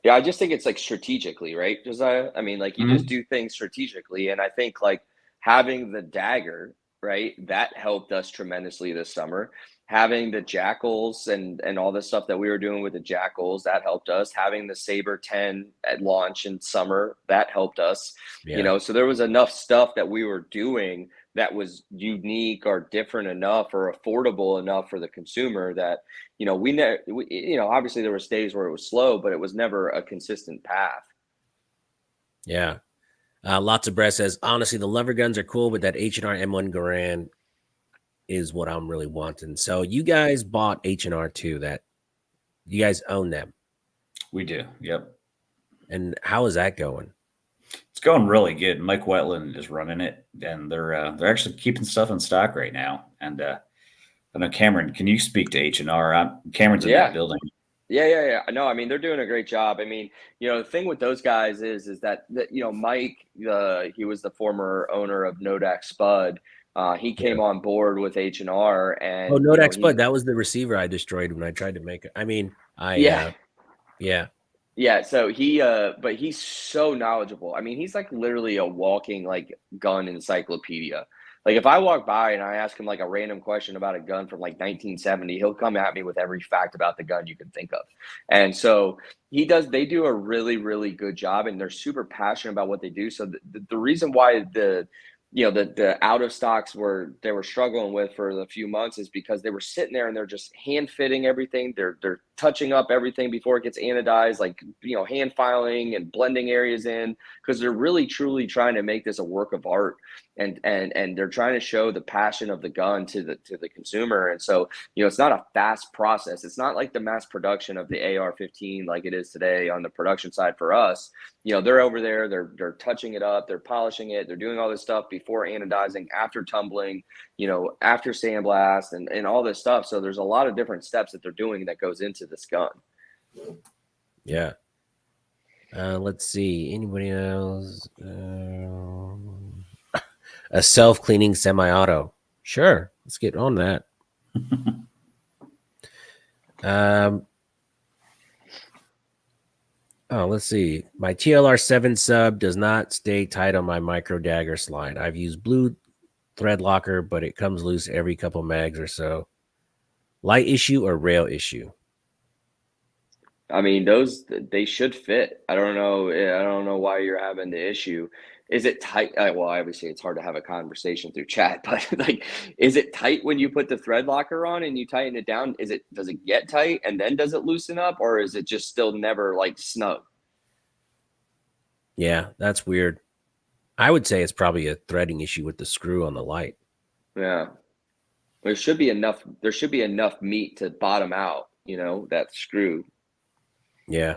Yeah, I just think it's like strategically, right? Josiah? I mean, like you just do things strategically. And I think like having the dagger, right, that helped us tremendously this summer. Having the jackals and all the stuff that we were doing with the jackals, that helped us. Having the Saber 10 at launch in summer, that helped us.
yeah.
So there was enough stuff that we were doing that was unique or different enough or affordable enough for the consumer that obviously there was days where it was slow, but it was never a consistent path.
Yeah. Lots of Breath says, honestly, the lever guns are cool, but that H&R M1 Garand is what I'm really wanting. So you guys bought H&R too, that you guys own them.
We do. Yep.
And how is that going?
It's going really good. Mike Wetland is running it, and they're actually keeping stuff in stock right now. And I know, Cameron, can you speak to H&R? Cameron's in that building.
Yeah. No, I mean, they're doing a great job. I mean, the thing with those guys is that Mike, he was the former owner of Nodak Spud. He came on board with H&R and
Nodak Spud, that was the receiver I destroyed when I tried to make it. I mean, yeah.
Yeah, so but he's so knowledgeable. I mean, he's like literally a walking like gun encyclopedia. Like if I walk by and I ask him like a random question about a gun from like 1970, he'll come at me with every fact about the gun you can think of. And so they do a really, really good job and they're super passionate about what they do. So the reason why the out of stocks they were struggling with for the few months is because they were sitting there and they're just hand fitting everything. They're touching up everything before it gets anodized, like hand filing and blending areas in, because they're really truly trying to make this a work of art, and they're trying to show the passion of the gun to the consumer. And so it's not a fast process. It's not like the mass production of the AR-15 like it is today on the production side for us. They're over there, they're touching it up, they're polishing it, they're doing all this stuff before anodizing, after tumbling, after sandblast and all this stuff. So there's a lot of different steps that they're doing that goes into this gun.
Yeah. Let's see. Anybody else? A self-cleaning semi-auto. Sure. Let's get on that. Let's see. My TLR7 sub does not stay tight on my micro dagger slide. I've used blue thread locker, but it comes loose every couple mags or so. Light issue or rail issue?
I mean, they should fit. I don't know why you're having the issue. Is it tight? Well, obviously it's hard to have a conversation through chat, but like, is it tight when you put the thread locker on and you tighten it down? Does it get tight and then does it loosen up, or is it just still never like snug?
Yeah, that's weird. I would say it's probably a threading issue with the screw on the light.
Yeah. There should be enough. There should be enough meat to bottom out. That screw.
Yeah.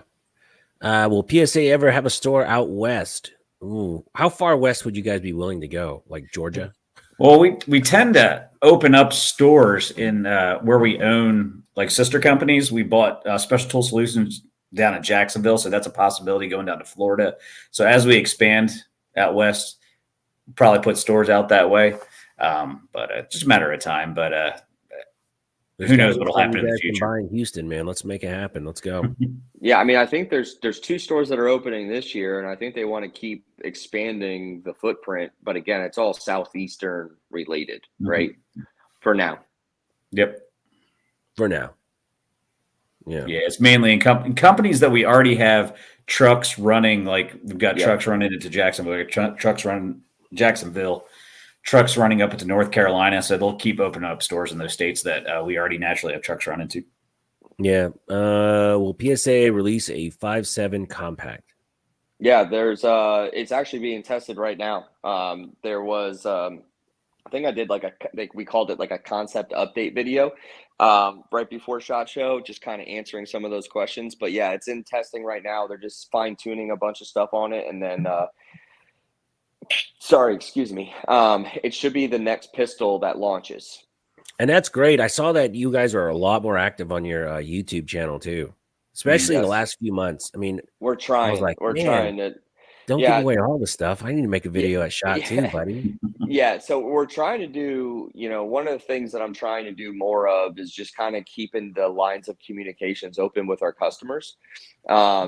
Will PSA ever have a store out west? Ooh, how far west would you guys be willing to go? Like Georgia?
Well, we tend to open up stores in where we own like sister companies. We bought Special Tool Solutions down in Jacksonville, so that's a possibility going down to Florida. So as we expand out west, probably put stores out that way. But it's just a matter of time. But who knows what'll happen in the future?
Buying Houston, man. Let's make it happen. Let's go.
Yeah, I mean, I think there's 2 stores that are opening this year, and I think they want to keep expanding the footprint. But again, it's all Southeastern related, right? For now.
Yep.
For now. Yeah.
Yeah, it's mainly in companies that we already have trucks running. Like we've got trucks running into Jacksonville, trucks running Jacksonville, trucks running up into North Carolina. So they'll keep opening up stores in those states that we already naturally have trucks running to.
Yeah. Will PSA release a 5.7 compact?
Yeah, there's it's actually being tested right now. There was I think I did we called it like a concept update video right before SHOT Show, just kind of answering some of those questions. But yeah, it's in testing right now. They're just fine tuning a bunch of stuff on it, and then sorry, excuse me. It should be the next pistol that launches.
And that's great. I saw that you guys are a lot more active on your YouTube channel too, especially in the last few months. I mean,
we're trying. We're trying to.
Don't give away all the stuff. I need to make a video at SHOT too, buddy.
Yeah, so we're trying to do, one of the things that I'm trying to do more of is just kind of keeping the lines of communications open with our customers,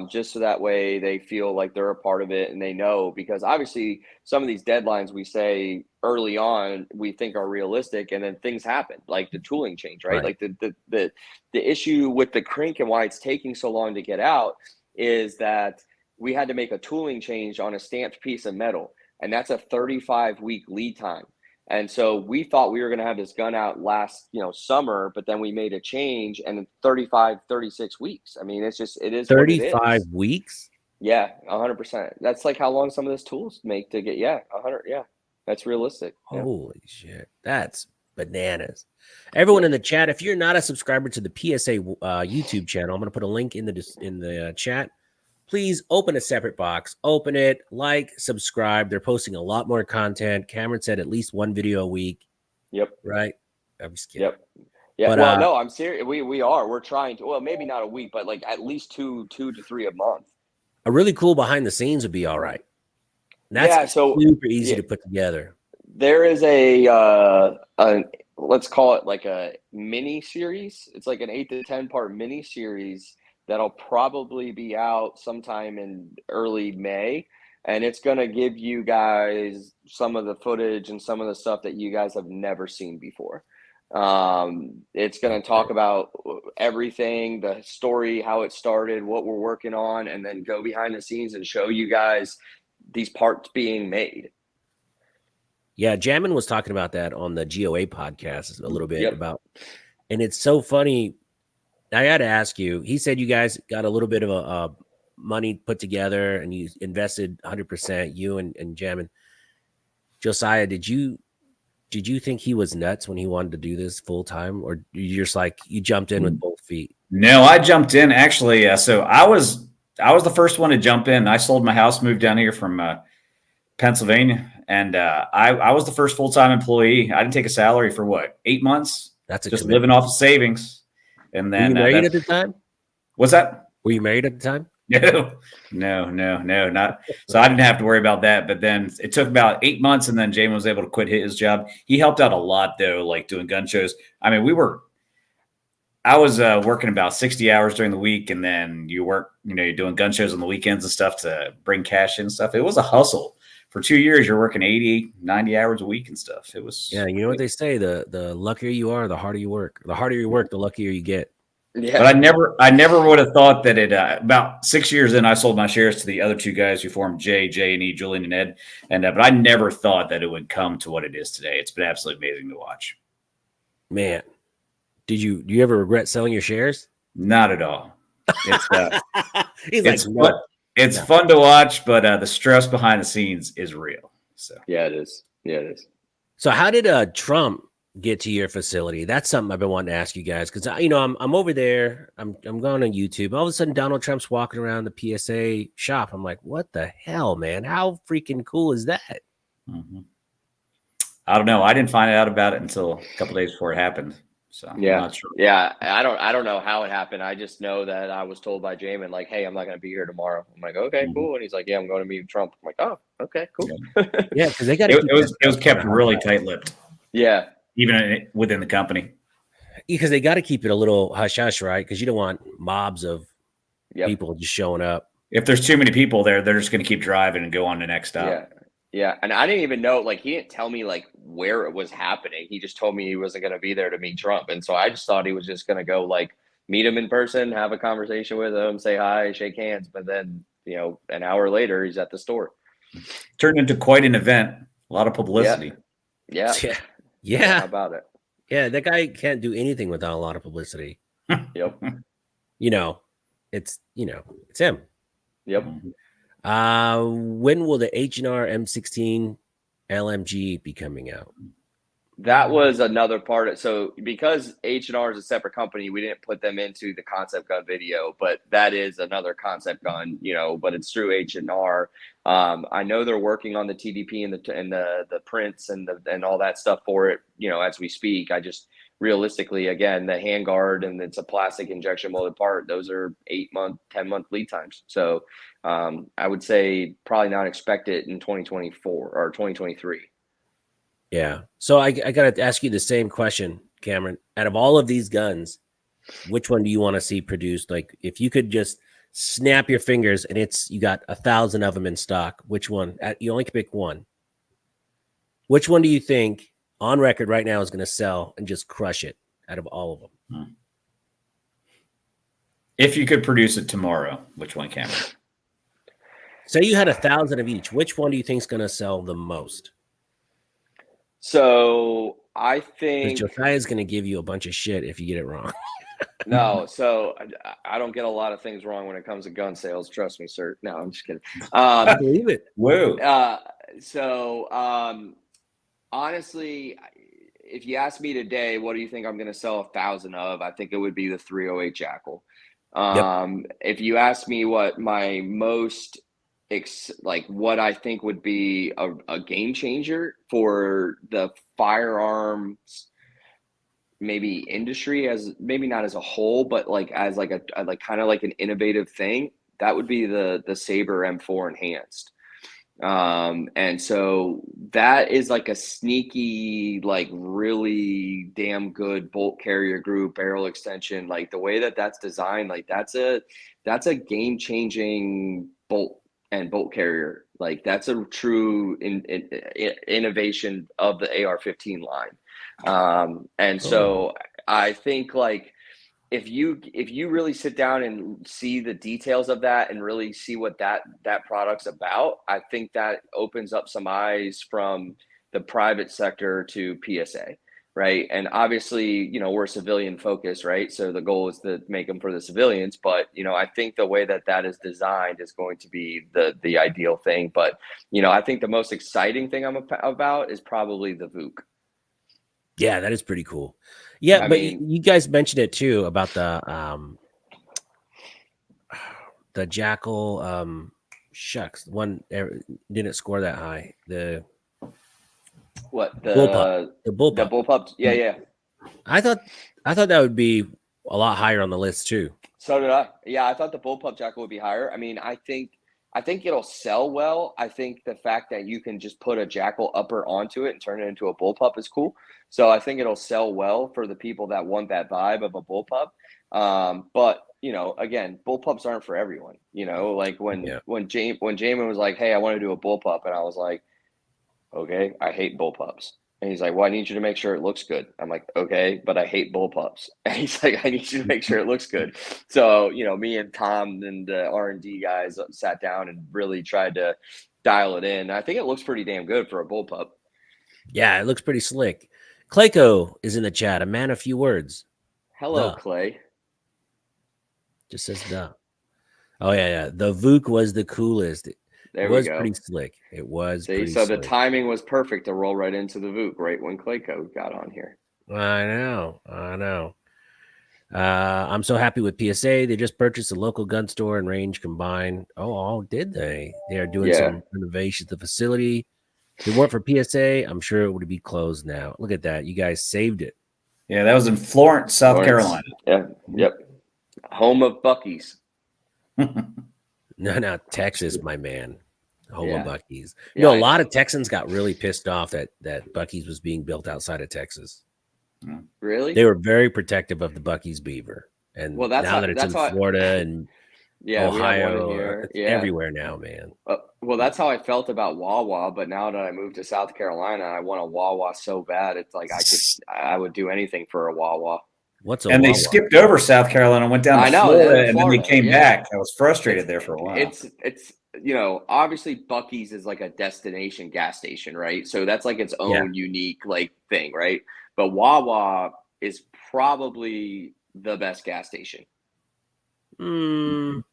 just so that way they feel like they're a part of it and they know, because obviously some of these deadlines we say early on we think are realistic, and then things happen, like the tooling change, right? Like the issue with the Crink and why it's taking so long to get out is that we had to make a tooling change on a stamped piece of metal, and that's a 35-week lead time. And so we thought we were going to have this gun out last, summer, but then we made a change, and 36 weeks. I mean, it is
35 weeks.
Yeah, 100%. That's like how long some of those tools make to get. Yeah, 100. Yeah, that's realistic.
Holy shit, that's bananas. Everyone in the chat, if you're not a subscriber to the PSA YouTube channel, I'm going to put a link in the chat. Please open a separate box, open it, like, subscribe. They're posting a lot more content. Cameron said at least 1 video a week.
Yep.
Right? I'm just kidding.
Yep. Yeah. But, well, no, I'm serious. We're trying to, well, maybe not a week, but like at least 2 to 3 a month.
A really cool behind the scenes would be all right. And that's super easy to put together.
There is a let's call it like a mini series. It's like an 8 to 10 part mini series that'll probably be out sometime in early May. And it's going to give you guys some of the footage and some of the stuff that you guys have never seen before. It's going to talk about everything, the story, how it started, what we're working on, and then go behind the scenes and show you guys these parts being made.
Yeah, Jammin was talking about that on the GOA podcast a little bit about, and it's so funny. I got to ask you, he said you guys got a little bit of a money put together and you invested 100%, you and Jammin. Josiah, did you think he was nuts when he wanted to do this full time, or you're just like, you jumped in with both feet?
No, I jumped in actually. So I was the first one to jump in. I sold my house, moved down here from Pennsylvania, and I was the first full-time employee. I didn't take a salary for 8 months.
That's
just living off of savings. And then
were you married at the time?
What's that?
Were you married at the time?
No, not. So I didn't have to worry about that. But then it took about 8 months, and then Jamin was able to quit his job. He helped out a lot though, like doing gun shows. I mean, I was working about 60 hours during the week, and then you're doing gun shows on the weekends and stuff to bring cash in and stuff. It was a hustle. For 2 years, you're working 80, 90 hours a week and stuff. It was.
Yeah, you know what they say, the luckier you are, the harder you work. The harder you work, the luckier you get.
Yeah. But I never would have thought that about 6 years in, I sold my shares to the other 2 guys who formed J and E, Julian and Ed. But I never thought that it would come to what it is today. It's been absolutely amazing to watch.
Man, do you ever regret selling your shares?
Not at all. It's
no.
It's fun to watch, but the stress behind the scenes is real. So
yeah, it is. Yeah, it is.
So how did Trump get to your facility? That's something I've been wanting to ask you guys because I'm over there. I'm going on YouTube. All of a sudden, Donald Trump's walking around the PSA shop. I'm like, what the hell, man? How freaking cool is that?
Mm-hmm. I don't know. I didn't find out about it until a couple days before it happened. So I'm not sure.
Yeah. I don't know how it happened. I just know that I was told by Jamin, like, hey, I'm not going to be here tomorrow. I'm like, okay, cool. And he's like, yeah, I'm going to meet Trump. I'm like, oh, okay, cool.
Yeah, because they got
it was kept really tight-lipped.
Yeah.
Even within the company.
Because they got to keep it a little hush-hush, right? Because you don't want mobs of people just showing up.
If there's too many people there, they're just going to keep driving and go on the next stop.
Yeah. Yeah. And I didn't even know, like, he didn't tell me, like, where it was happening. He just told me he wasn't going to be there to meet Trump. And so I just thought he was just going to go, like, meet him in person, have a conversation with him, say hi, shake hands. But then, an hour later, he's at the store.
Turned into quite an event. A lot of publicity.
Yeah.
Yeah.
How about it?
Yeah, that guy can't do anything without a lot of publicity.
Yep.
It's him.
Yep.
When will the H&R M16 LMG be coming out?
That was another part. So because H&R is a separate company, we didn't put them into the concept gun video, but that is another concept gun, but it's through H&R. I know they're working on the TDP and the prints and all that stuff for it, as we speak. I just realistically, again, the handguard and it's a plastic injection molded part. Those are 8-month, 10-month lead times. So I would say probably not expect it in 2024 or 2023.
Yeah. So I got to ask you the same question, Cameron. Out of all of these guns, which one do you want to see produced? Like, if you could just snap your fingers and you got 1,000 of them in stock, which one? You only can pick one. Which one do you think on record right now is going to sell and just crush it out of all of them?
If you could produce it tomorrow, which one, Cameron?
Say you had 1,000 of each. Which one do you think is going to sell the most?
So I think
Josiah is going to give you a bunch of shit if you get it wrong.
No, so I don't get a lot of things wrong when it comes to gun sales. Trust me, sir. No, I'm just kidding.
I believe it.
Whoa.
Honestly, if you ask me today, what do you think I'm going to sell 1,000 of? I think it would be the 308 Jackal. If you ask me what my most what I think would be a game changer for the firearms maybe industry, as maybe not as a whole, but as a kind of like an innovative thing, that would be the Saber M4 enhanced. And so that is like a sneaky, really damn good bolt carrier group, barrel extension, like the way that that's designed, like that's a game changing bolt and bolt carrier. Like that's a true innovation of the AR-15 line. And so I think if you really sit down and see the details of that and really see what that product's about, I think that opens up some eyes from the private sector to PSA, right? And obviously, we're civilian focused, right? So the goal is to make them for the civilians, but I think the way that is designed is going to be the ideal thing. But I think the most exciting thing I'm about is probably the VOOC.
Yeah, that is pretty cool. Yeah, but you guys mentioned it too about the Jackal. Shucks, one didn't score that high. The bullpup. The
bullpup. Yeah.
I thought that would be a lot higher on the list too.
So did I. Yeah, I thought the bullpup Jackal would be higher. I mean, I think it'll sell well. I think the fact that you can just put a Jackal upper onto it and turn it into a bullpup is cool. So I think it'll sell well for the people that want that vibe of a bullpup. But again, bullpups aren't for everyone. When Jamin was like, "Hey, I want to do a bullpup," and I was like, "Okay, I hate bullpups." And he's like, "Well, I need you to make sure it looks good." I'm like, "Okay, but I hate bullpups." And he's like, "I need you to make sure it looks good." So me and Tom and the R&D guys sat down and really tried to dial it in. I think it looks pretty damn good for a bullpup.
Yeah, it looks pretty slick. Clayco is in the chat. A man of few words.
Hello, Clay.
Just says duh. Oh yeah. The VOOC was the coolest. It was pretty slick. It was.
So the timing was perfect to roll right into the VOOC right when Clayco got on here.
I know. I'm so happy with PSA. They just purchased a local gun store and range combined. Oh, did they? They are doing
Yeah.
some renovations to the facility. If it weren't for PSA, I'm sure it would be closed now. Look at that. You guys saved it.
Yeah, that was in Florence, South
Lawrence.
Carolina.
Yeah. Yep. Home of Bucky's.
No, Texas, my man. Home of
Yeah.
Bucky's.
Yeah,
A
I
lot
know.
of Texans got really pissed off that Bucky's was being built outside of Texas.
Really?
They were very protective of the Bucky's beaver. And
Well, that's
now that it's in
how
Florida and
yeah, we have one in
Ohio,
here.
it's
Yeah.
everywhere now, man.
Well, that's how I felt about Wawa, but now that I moved to South Carolina, I want a Wawa so bad. It's like I would do anything for a Wawa.
What's a
And they
Wawa?
skipped over South Carolina and went down
I
to
know,
Florida, and then they
Florida,
came
yeah.
back. I was frustrated there for a while.
It's obviously Bucky's is like a destination gas station, right? So that's like its own unique like thing, right? But Wawa is probably the best gas station.
I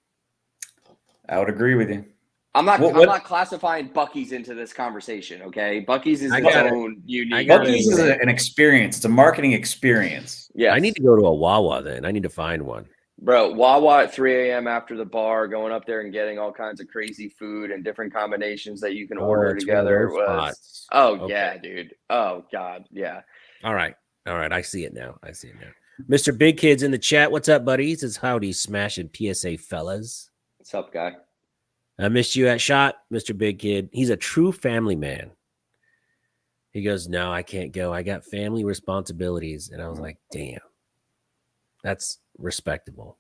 would agree with you.
I'm not classifying Bucky's into this conversation, okay? Bucky's is its own unique.
Bucky's is an experience. It's a marketing experience.
Yeah,
I need to go to a Wawa then. I need to find one.
Bro, Wawa at 3 a.m. after the bar, going up there and getting all kinds of crazy food and different combinations that you can order together. Yeah, dude. Oh, God. Yeah.
All right. I see it now. Mr. Big Kid's in the chat. What's up, buddy? He says, howdy, smashing PSA fellas.
What's up, guy?
I missed you at SHOT, Mr. Big Kid. He's a true family man. He goes, no, I can't go. I got family responsibilities. And I was like, damn, that's respectable.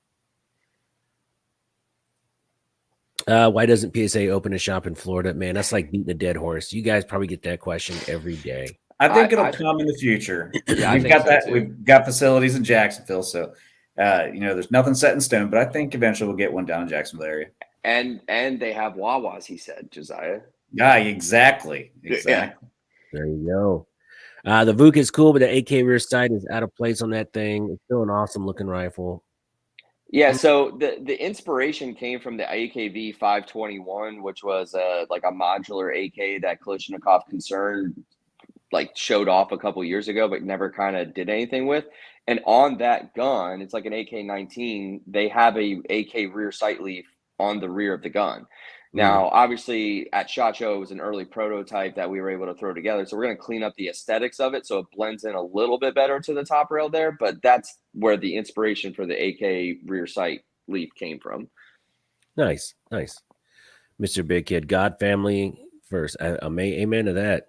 Why doesn't PSA open a shop in Florida? Man, that's like beating a dead horse. You guys probably get that question every day.
I think it'll come in the future.
Yeah,
we've got that. Too. We've got facilities in Jacksonville, so there's nothing set in stone. But I think eventually we'll get one down in Jacksonville area.
And they have Wawas, he said, Josiah.
Yeah, exactly.
Yeah.
There you go. The VUC is cool, but the AK rear sight is out of place on that thing. It's still an awesome looking rifle.
Yeah, so the inspiration came from the AKV 521, which was like a modular AK that Kalashnikov Concern like showed off a couple years ago, but never kind of did anything with. And on that gun, it's like an AK-19. They have a AK rear sight leaf on the rear of the gun. Now, obviously, at SHOT Show, it was an early prototype that we were able to throw together. So we're going to clean up the aesthetics of it so it blends in a little bit better to the top rail there. But that's where the inspiration for the AK rear sight leaf came from.
Nice. Mr. Big Kid, God family first. Amen to that.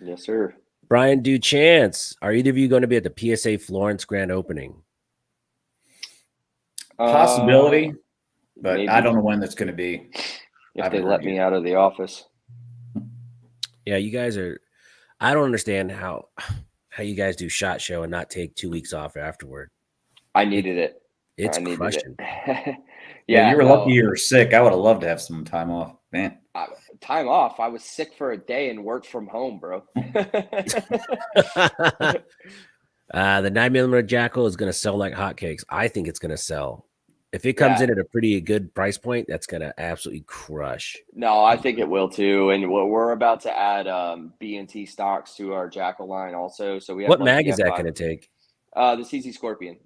Yes, sir.
Brian Duchance, are either of you going to be at the PSA Florence grand opening?
Possibility, but
maybe.
I don't know when that's going to be.
If they let me out of the office.
Yeah, you guys are. I don't understand how you guys do SHOT Show and not take 2 weeks off afterward.
I needed it.
It's crushing.
Yeah, you were lucky you were sick. I would have loved to have some time off, man.
Time off. I was sick for a day and worked from home, bro.
The 9mm Jackal is going to sell like hotcakes. I think it's going to sell. If it comes in at a pretty good price point, that's going to absolutely crush.
No, I think it will too. And we're about to add B&T stocks to our Jackal line also. So we have
what mag is that going to take?
The CC Scorpion.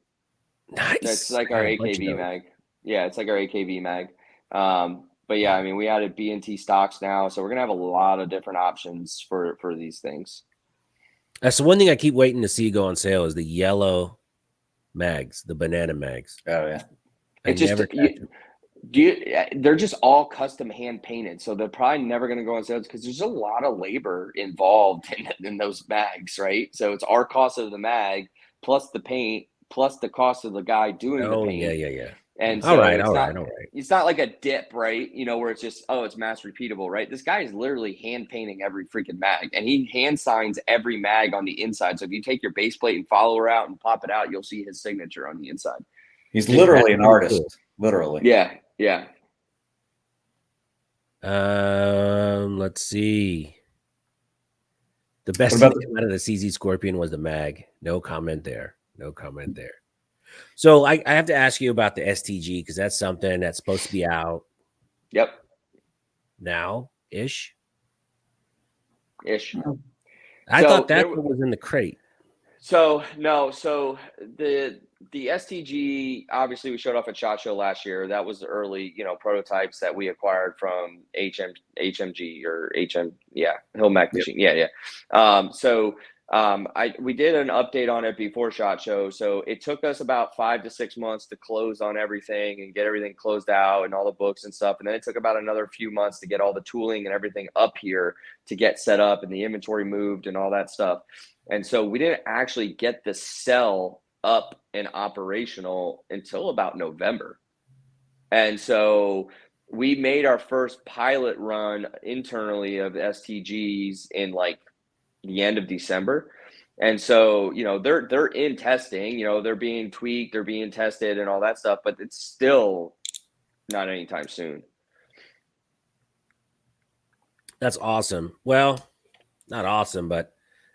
Nice.
It's like our AKV mag. Yeah, it's like our AKV mag. But yeah, I mean, we added B&T stocks now, so we're gonna have a lot of different options for these things.
That's the one thing I keep waiting to see go on sale is the yellow mags, the banana mags.
Oh yeah,
they're just all custom hand painted, so they're probably never gonna go on sale because there's a lot of labor involved in those mags, right? So it's our cost of the mag plus the paint plus the cost of the guy doing the paint.
Yeah.
And so it's not like a dip, right? Where it's just, it's mass repeatable, right? This guy is literally hand painting every freaking mag, and he hand signs every mag on the inside. So if you take your base plate and follower out and pop it out, you'll see his signature on the inside.
He's literally an artist. Literally.
Yeah.
Let's see. The best thing that came out of the CZ Scorpion was the mag. No comment there. So I have to ask you about the STG because that's something that's supposed to be out.
Yep.
Now-ish.
Ish.
I thought that was in the crate.
So no, so the STG, obviously we showed off at SHOT Show last year. That was the early, prototypes that we acquired from HMG or HM, yeah, Hill Mac
Yep.
Machine. Yeah. We did an update on it before SHOT Show. So it took us about 5 to 6 months to close on everything and get everything closed out and all the books and stuff. And then it took about another few months to get all the tooling and everything up here to get set up and the inventory moved and all that stuff. And so we didn't actually get the cell up and operational until about November. And so we made our first pilot run internally of STGs in like the end of December. And so, they're in testing, they're being tweaked, they're being tested and all that stuff, but it's still not anytime soon.
That's awesome. Well, not awesome, but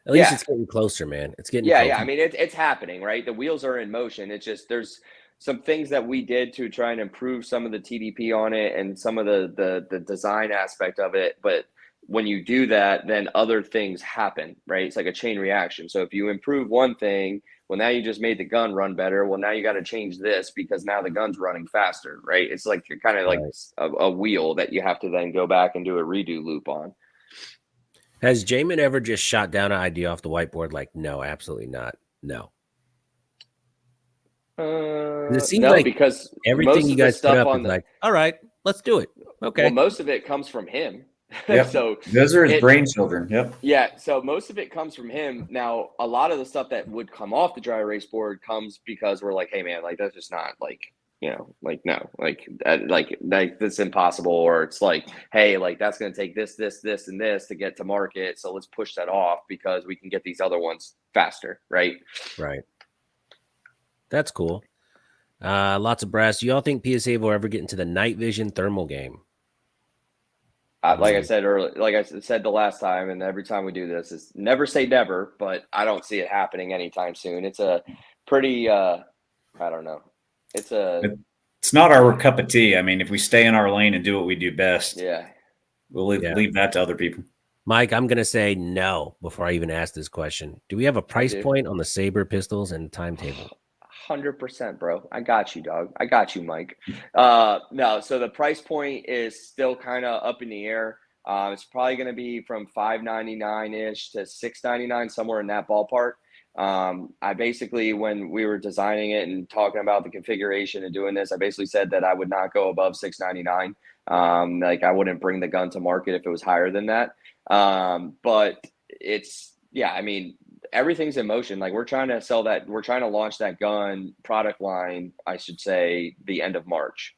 at least it's getting closer, man. It's getting closer.
Yeah. I mean, it's happening, right? The wheels are in motion. It's just there's some things that we did to try and improve some of the TDP on it and some of the design aspect of it. But when you do that, then other things happen, right? It's like a chain reaction. So if you improve one thing, well, now you just made the gun run better. Well, now you got to change this because now the gun's running faster, right? It's like kind of like a wheel that you have to then go back and do a redo loop on.
Has Jamin ever just shot down an idea off the whiteboard? Like, no, absolutely not. No. It seems
no,
like
because
everything you guys put up is like, all right, let's do it. Okay.
Well, most of it comes from him.
Yep.
So
those are his brain children. Yep.
Yeah. So most of it comes from him. Now, a lot of the stuff that would come off the dry erase board comes because we're like, hey man, like that's just not like, like no, like that's impossible. Or it's like, hey, like that's going to take this, and this to get to market. So let's push that off because we can get these other ones faster. Right.
Right. That's cool. Lots of brass. Do y'all think PSA will ever get into the night vision thermal game?
Like I said earlier, like I said the last time, and every time we do this, is never say never, but I don't see it happening anytime soon. It's a pretty, I don't know.
It's not our cup of tea. I mean, if we stay in our lane and do what we do best, we'll leave that to other people.
Mike, I'm going to say no before I even ask this question. Do we have a price point on the Saber pistols and timetable?
100%, bro. I got you, dog. I got you, Mike. No, so the price point is still kind of up in the air. It's probably going to be from $599-ish to $699, somewhere in that ballpark. I basically, when we were designing it and talking about the configuration and doing this, I basically said that I would not go above $699. Like I wouldn't bring the gun to market if it was higher than that. But I mean, everything's in motion. Like we're trying to launch that gun product line, I should say, the end of March.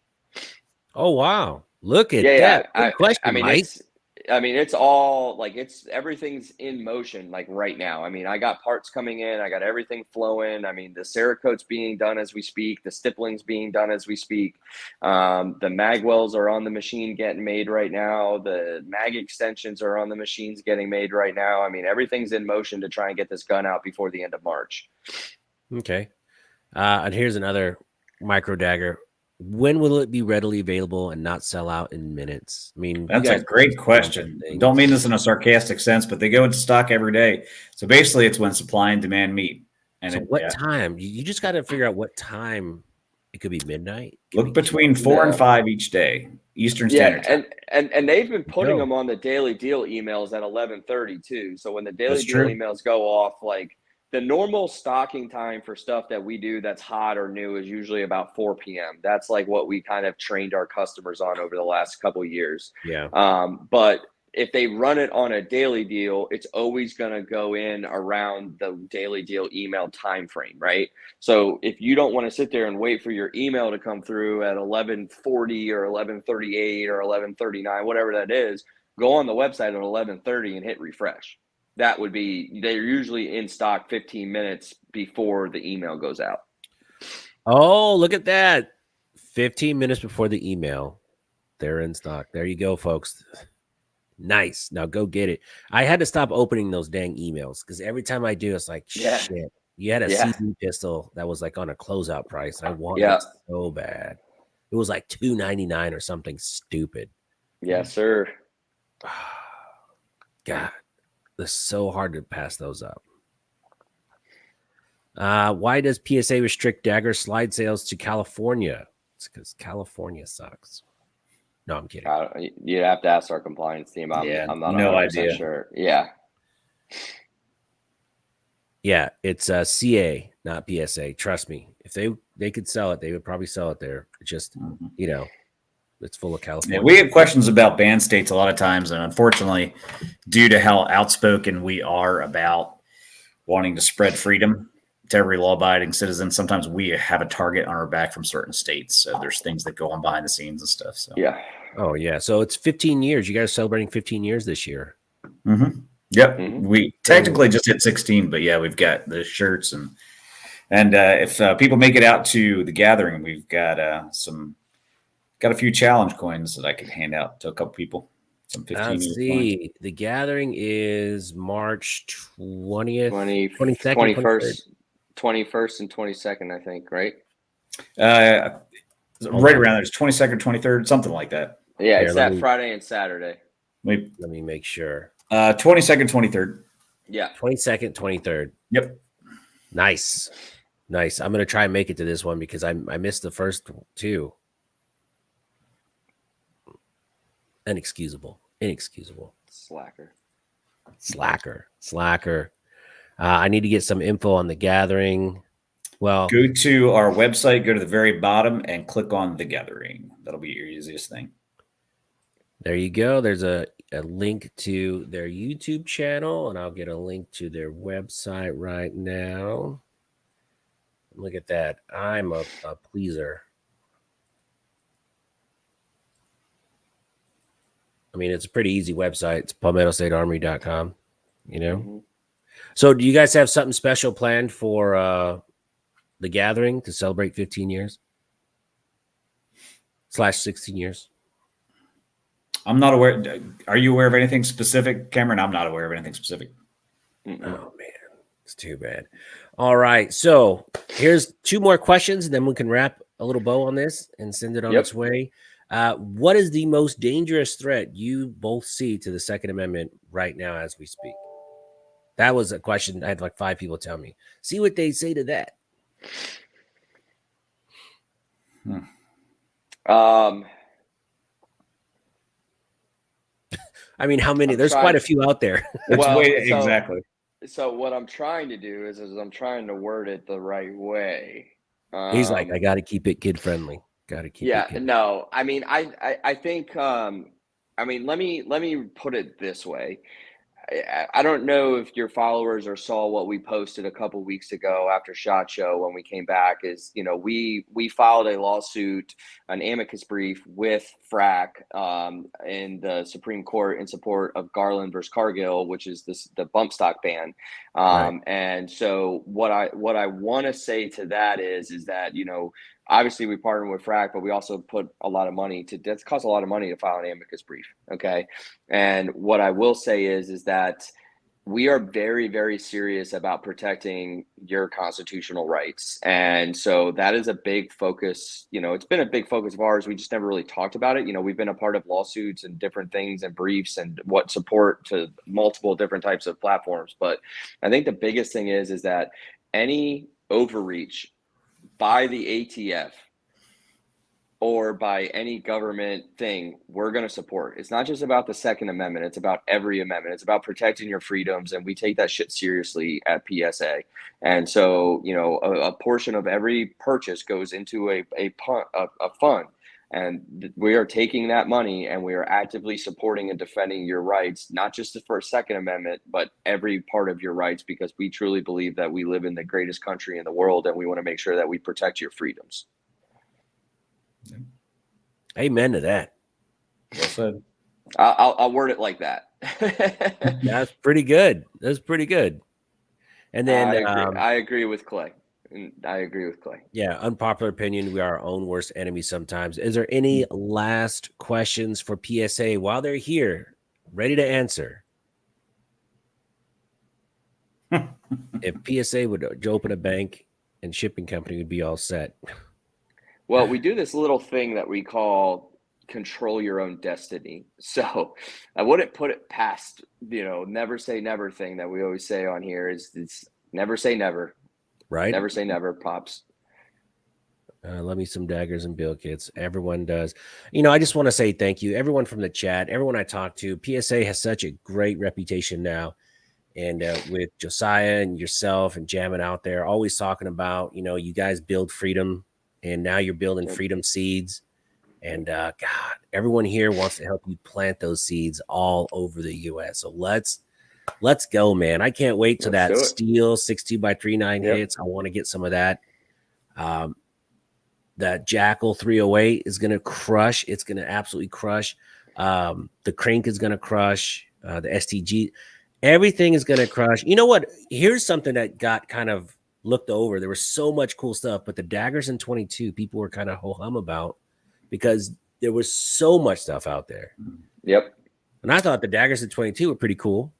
Oh, wow. Look at that. Good question, Mike.
It's all like everything's in motion like right now. I mean, I got parts coming in, I got everything flowing. I mean, the Cerakote's being done as we speak, the stippling's being done as we speak. The mag wells are on the machine getting made right now. The mag extensions are on the machines getting made right now. I mean, everything's in motion to try and get this gun out before the end of March.
Okay. And here's another micro dagger. When will it be readily available and not sell out in minutes? I mean,
that's a great question. Don't mean this in a sarcastic sense, but they go into stock every day. So basically, it's when supply and demand meet. And
so what time? You just got to figure out what time. It could be midnight.
Look between 4 and 5 each day, Eastern Standard Time.
And they've been putting them on the daily deal emails at 11:30 too. So when the daily deal emails go off, like the normal stocking time for stuff that we do that's hot or new is usually about 4 p.m. That's like what we kind of trained our customers on over the last couple of years.
Yeah.
But if they run it on a daily deal, it's always going to go in around the daily deal email time frame, right? So if you don't want to sit there and wait for your email to come through at 11:40 or 11:38 or 11:39, whatever that is, go on the website at 11:30 and hit refresh. That would be, they're usually in stock 15 minutes before the email goes out.
Oh, look at that. 15 minutes before the email. They're in stock. There you go, folks. Nice. Now go get it. I had to stop opening those dang emails because every time I do, it's like, shit. You had a CD pistol that was like on a closeout price. I wanted it so bad. It was like $299 or something stupid.
Yes, sir.
God. It's so hard to pass those up. Why does PSA restrict dagger slide sales to California? It's because California sucks. No, I'm kidding.
You'd have to ask our compliance team. I'm not 100% sure. Yeah.
Yeah, it's CA, not PSA. Trust me. If they could sell it, they would probably sell it there. It's just, it's full of California.
Yeah, we get questions about ban states a lot of times, and unfortunately, due to how outspoken we are about wanting to spread freedom to every law-abiding citizen, sometimes we have a target on our back from certain states. So there's things that go on behind the scenes and stuff. So
yeah.
Oh yeah. So it's 15 years. You guys are celebrating 15 years this year.
Mm-hmm. Yep. Mm-hmm. We technically just hit 16, but yeah, we've got the shirts and if people make it out to the gathering, we've got a few challenge coins that I could hand out to a couple people. Some 15
Let's see. Coins. The gathering is March 20th, 22nd,
21st, and 22nd, I think, right?
Right around there. It's 22nd, 23rd, something like that.
Yeah, it's that Friday and Saturday.
Let me make sure.
22nd, 23rd.
Yeah.
22nd, 23rd.
Yep.
Nice. I'm going to try and make it to this one because I missed the first two. Inexcusable. Slacker. I need to get some info on the gathering. Well,
go to our website, go to the very bottom and click on the gathering. That'll be your easiest thing.
There you go. There's a link to their YouTube channel, and I'll get a link to their website right now. Look at that. I'm a pleaser. I mean, it's a pretty easy website. It's palmettostatearmory.com, Mm-hmm. So do you guys have something special planned for the gathering to celebrate 15 years / 16 years?
I'm not aware. Are you aware of anything specific, Cameron? I'm not aware of anything specific.
Oh, man. It's too bad. All right. So here's 2 more questions, and then we can wrap a little bow on this and send it on its way. What is the most dangerous threat you both see to the Second Amendment right now as we speak? That was a question I had like 5 people tell me. See what they say to that. I mean, how many? There's quite a few out there.
Exactly.
So what I'm trying to do is I'm trying to word it the right way.
He's like, I got to keep it kid friendly. Got to keep it kid.
No, I mean, I think, I mean, let me put it this way. I don't know if your followers or saw what we posted a couple weeks ago after SHOT Show when we came back is, we filed a lawsuit, an amicus brief with FRAC in the Supreme Court in support of Garland versus Cargill, which is the bump stock ban. Right. And so what I want to say to that is that, obviously we partner with FRAC, but we also put a lot of money that costs a lot of money to file an amicus brief. Okay. And what I will say is that we are very, very serious about protecting your constitutional rights. And so that is a big focus. It's been a big focus of ours. We just never really talked about it. We've been a part of lawsuits and different things and briefs and what support to multiple different types of platforms. But I think the biggest thing is that any overreach by the ATF or by any government thing, we're going to support. It's not just about the Second Amendment. It's about every amendment. It's about protecting your freedoms. And we take that shit seriously at PSA. And so, a portion of every purchase goes into a fund. And we are taking that money and we are actively supporting and defending your rights, not just the first Second Amendment, but every part of your rights, because we truly believe that we live in the greatest country in the world and we want to make sure that we protect your freedoms.
Amen to that.
Well said.
I'll word it like that.
That's pretty good. And then
I agree with Clay.
Yeah, unpopular opinion. We are our own worst enemy sometimes. Is there any last questions for PSA while they're here, ready to answer? If PSA would open a bank and shipping company, would be all set.
Well, we do this little thing that we call control your own destiny. So I wouldn't put it past, never say never thing that we always say on here is it's never say never.
right?
Never say never, pops.
Love me some daggers and bill kits. Everyone does. I just want to say thank you. Everyone from the chat, everyone I talk to, PSA has such a great reputation now. And with Josiah and yourself and jamming out there, always talking about, you guys build freedom, and now you're building freedom seeds. And God, everyone here wants to help you plant those seeds all over the U.S. So let's go, man. I can't wait till that steel 62x39 hits. I want to get some of that. That Jackal 308 is going to crush. It's going to absolutely crush. The Crank is going to crush. The STG, everything is going to crush. You know what? Here's something that got kind of looked over. There was so much cool stuff, but the daggers in 22, people were kind of ho-hum about because there was so much stuff out there.
Yep.
And I thought the daggers in 22 were pretty cool.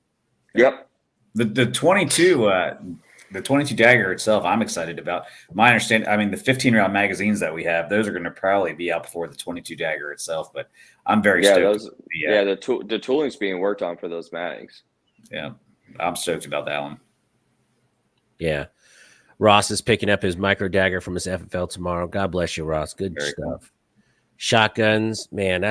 Yep.
The 22 the 22 dagger itself, I'm excited about. My understanding, I mean, the 15-round magazines that we have, those are going to probably be out before the 22 dagger itself. But I'm very stoked.
The tooling's being worked on for those mags.
Yeah, I'm stoked about that one.
Yeah, Ross is picking up his micro dagger from his FFL tomorrow. God bless you, Ross. Good very stuff. Cool. Shotguns, man,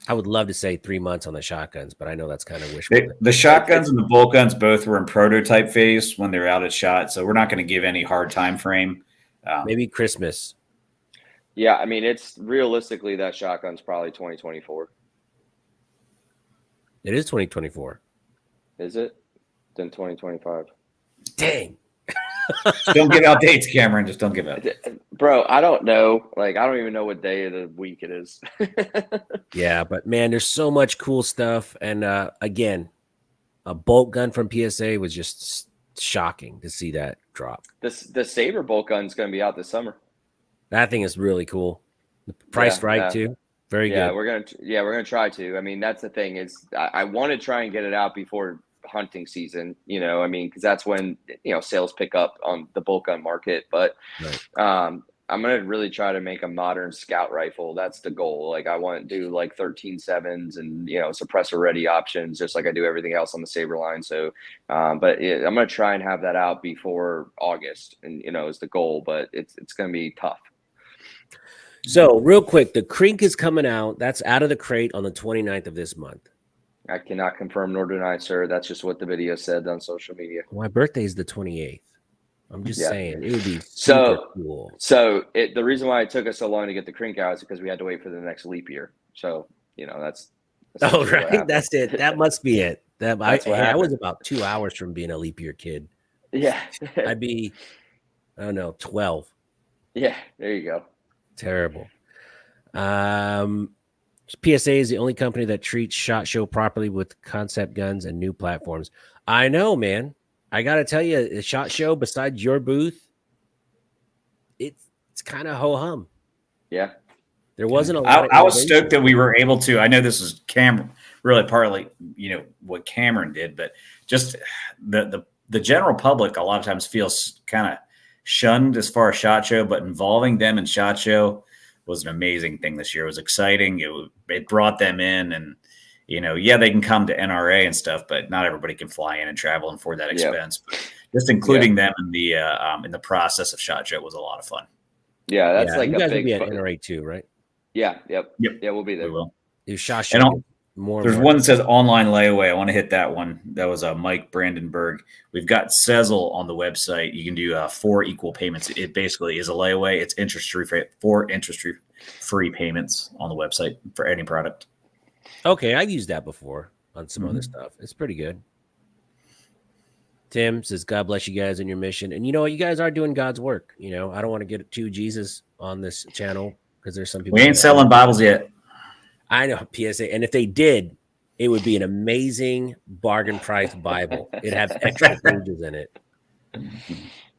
I would love to say 3 months on the shotguns, but I know that's kind of wishful.
The shotguns and the bolt guns both were in prototype phase when they're out at shot, so we're not going to give any hard time frame.
Maybe Christmas.
Yeah, I mean, it's realistically that shotgun's probably 2024.
It is 2024.
Is it? Then 2025.
Dang.
Just don't give out dates, Cameron. Just don't give out.
Bro, I don't know. Like, I don't even know what day of the week it is.
Yeah, but man, there's so much cool stuff. And again, a bolt gun from PSA was just shocking to see that drop.
The Saber bolt gun's going to be out this summer.
That thing is really cool. Priced right too. Very good.
We're gonna try to. I mean, that's the thing is I want to try and get it out before hunting season, I mean, because that's when sales pick up on the bolt gun market. But I'm gonna really try to make a modern scout rifle. That's the goal. Like, I want to do like 13.7s and suppressor ready options, just like I do everything else on the Saber line. So I'm gonna try and have that out before August, and is the goal, but it's gonna be tough.
So real quick, the Crink is coming out. That's out of the crate on the 29th of this month.
I cannot confirm nor deny, sir. That's just what the video said on social media.
My birthday is the 28th. I'm just saying it would be super cool.
So the reason why it took us so long to get the Crink out is because we had to wait for the next leap year. So that's
right. That's it. That must be it. I was about 2 hours from being a leap year kid.
Yeah.
I'd be, I don't know, 12.
Yeah, there you go.
Terrible. PSA is the only company that treats SHOT Show properly with concept guns and new platforms. I know, man. I got to tell you, the SHOT Show, besides your booth, it's kind of ho-hum.
Yeah.
There wasn't a lot.
I was stoked that we were able to. I know this is Cameron, really partly, what Cameron did, but just the general public a lot of times feels kind of shunned as far as SHOT Show, but involving them in SHOT Show was an amazing thing this year. It was exciting. It brought them in, and they can come to NRA and stuff, but not everybody can fly in and travel and afford that expense. But just including them in the process of SHOT Show was a lot of fun.
Yeah, that's like
you
a
guys
big
will be at NRA too, right?
Yeah. Yep. Yeah, we'll be there.
We will.
SHOT Show.
There's one that says online layaway. I want to hit that one. That was Mike Brandenburg. We've got Sezzle on the website. You can do 4 equal payments. It basically is a layaway. It's interest-free, 4 interest-free payments on the website for any product.
Okay, I've used that before on some other stuff. It's pretty good. Tim says, God bless you guys in your mission. And you guys are doing God's work. I don't want to get too Jesus on this channel because there's some people.
We ain't selling Bibles yet.
I know, PSA. And if they did, it would be an amazing bargain price Bible. It'd have extra pages in it.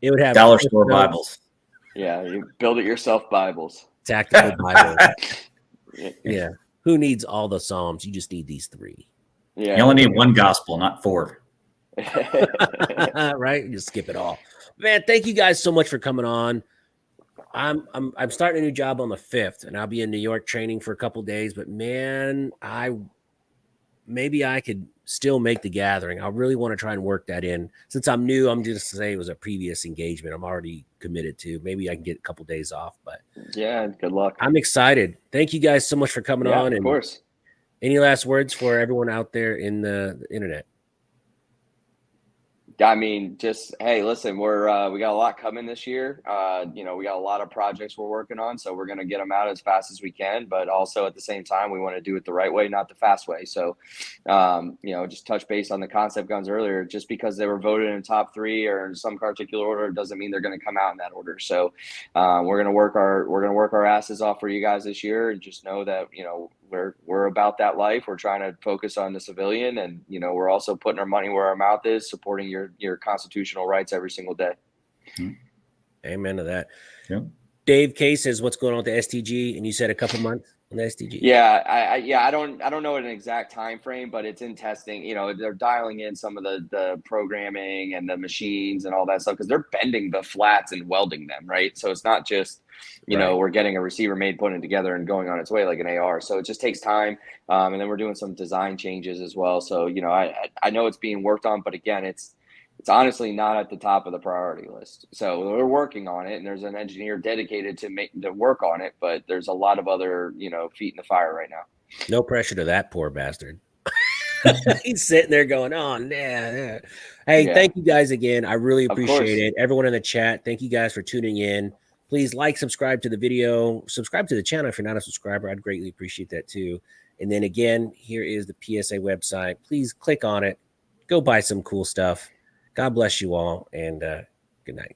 It would have
dollar store Bibles.
Yeah, you build it yourself Bibles.
Tactical Bibles. Yeah. Who needs all the Psalms? You just need these 3.
Yeah.
You only need 1 gospel, not 4.
Right? You just skip it all. Man, thank you guys so much for coming on. I'm starting a new job on the 5th, and I'll be in New York training for a couple days. But man, maybe I could still make the gathering. I really want to try and work that in. Since I'm new, I'm just to say it was a previous engagement I'm already committed to. Maybe I can get a couple days off, but
yeah, good luck.
I'm excited. Thank you guys so much for coming on.
Of course.
Any last words for everyone out there in the internet?
I mean, just hey, listen, we got a lot coming this year. We got a lot of projects we're working on, so we're gonna get them out as fast as we can. But also at the same time, we want to do it the right way, not the fast way. So, just touch base on the concept guns earlier. Just because they were voted in top 3 or in some particular order doesn't mean they're going to come out in that order. So, we're gonna work our asses off for you guys this year, and just know that we're about that life. We're trying to focus on the civilian, and we're also putting our money where our mouth is, supporting your constitutional rights every single day.
Amen to that.
Yeah.
Dave K says, what's going on with the STG? And you said a couple months on the STG.
Yeah, I don't know an exact time frame, but it's in testing. They're dialing in some of the programming and the machines and all that stuff, because they're bending the flats and welding them, right? So it's not just we're getting a receiver made, putting it together, and going on its way like an AR. So it just takes time, and then we're doing some design changes as well. So I know it's being worked on, but again, it's honestly not at the top of the priority list. So we're working on it, and there's an engineer dedicated to work on it, but there's a lot of other feet in the fire right now.
No pressure to that poor bastard. He's sitting there going, oh, yeah. Hey, thank you guys again. I really appreciate it. Everyone in the chat, thank you guys for tuning in. Please subscribe to the video, subscribe to the channel if you're not a subscriber. I'd greatly appreciate that too. And then again, here is the PSA website. Please click on it. Go buy some cool stuff. God bless you all, and good night.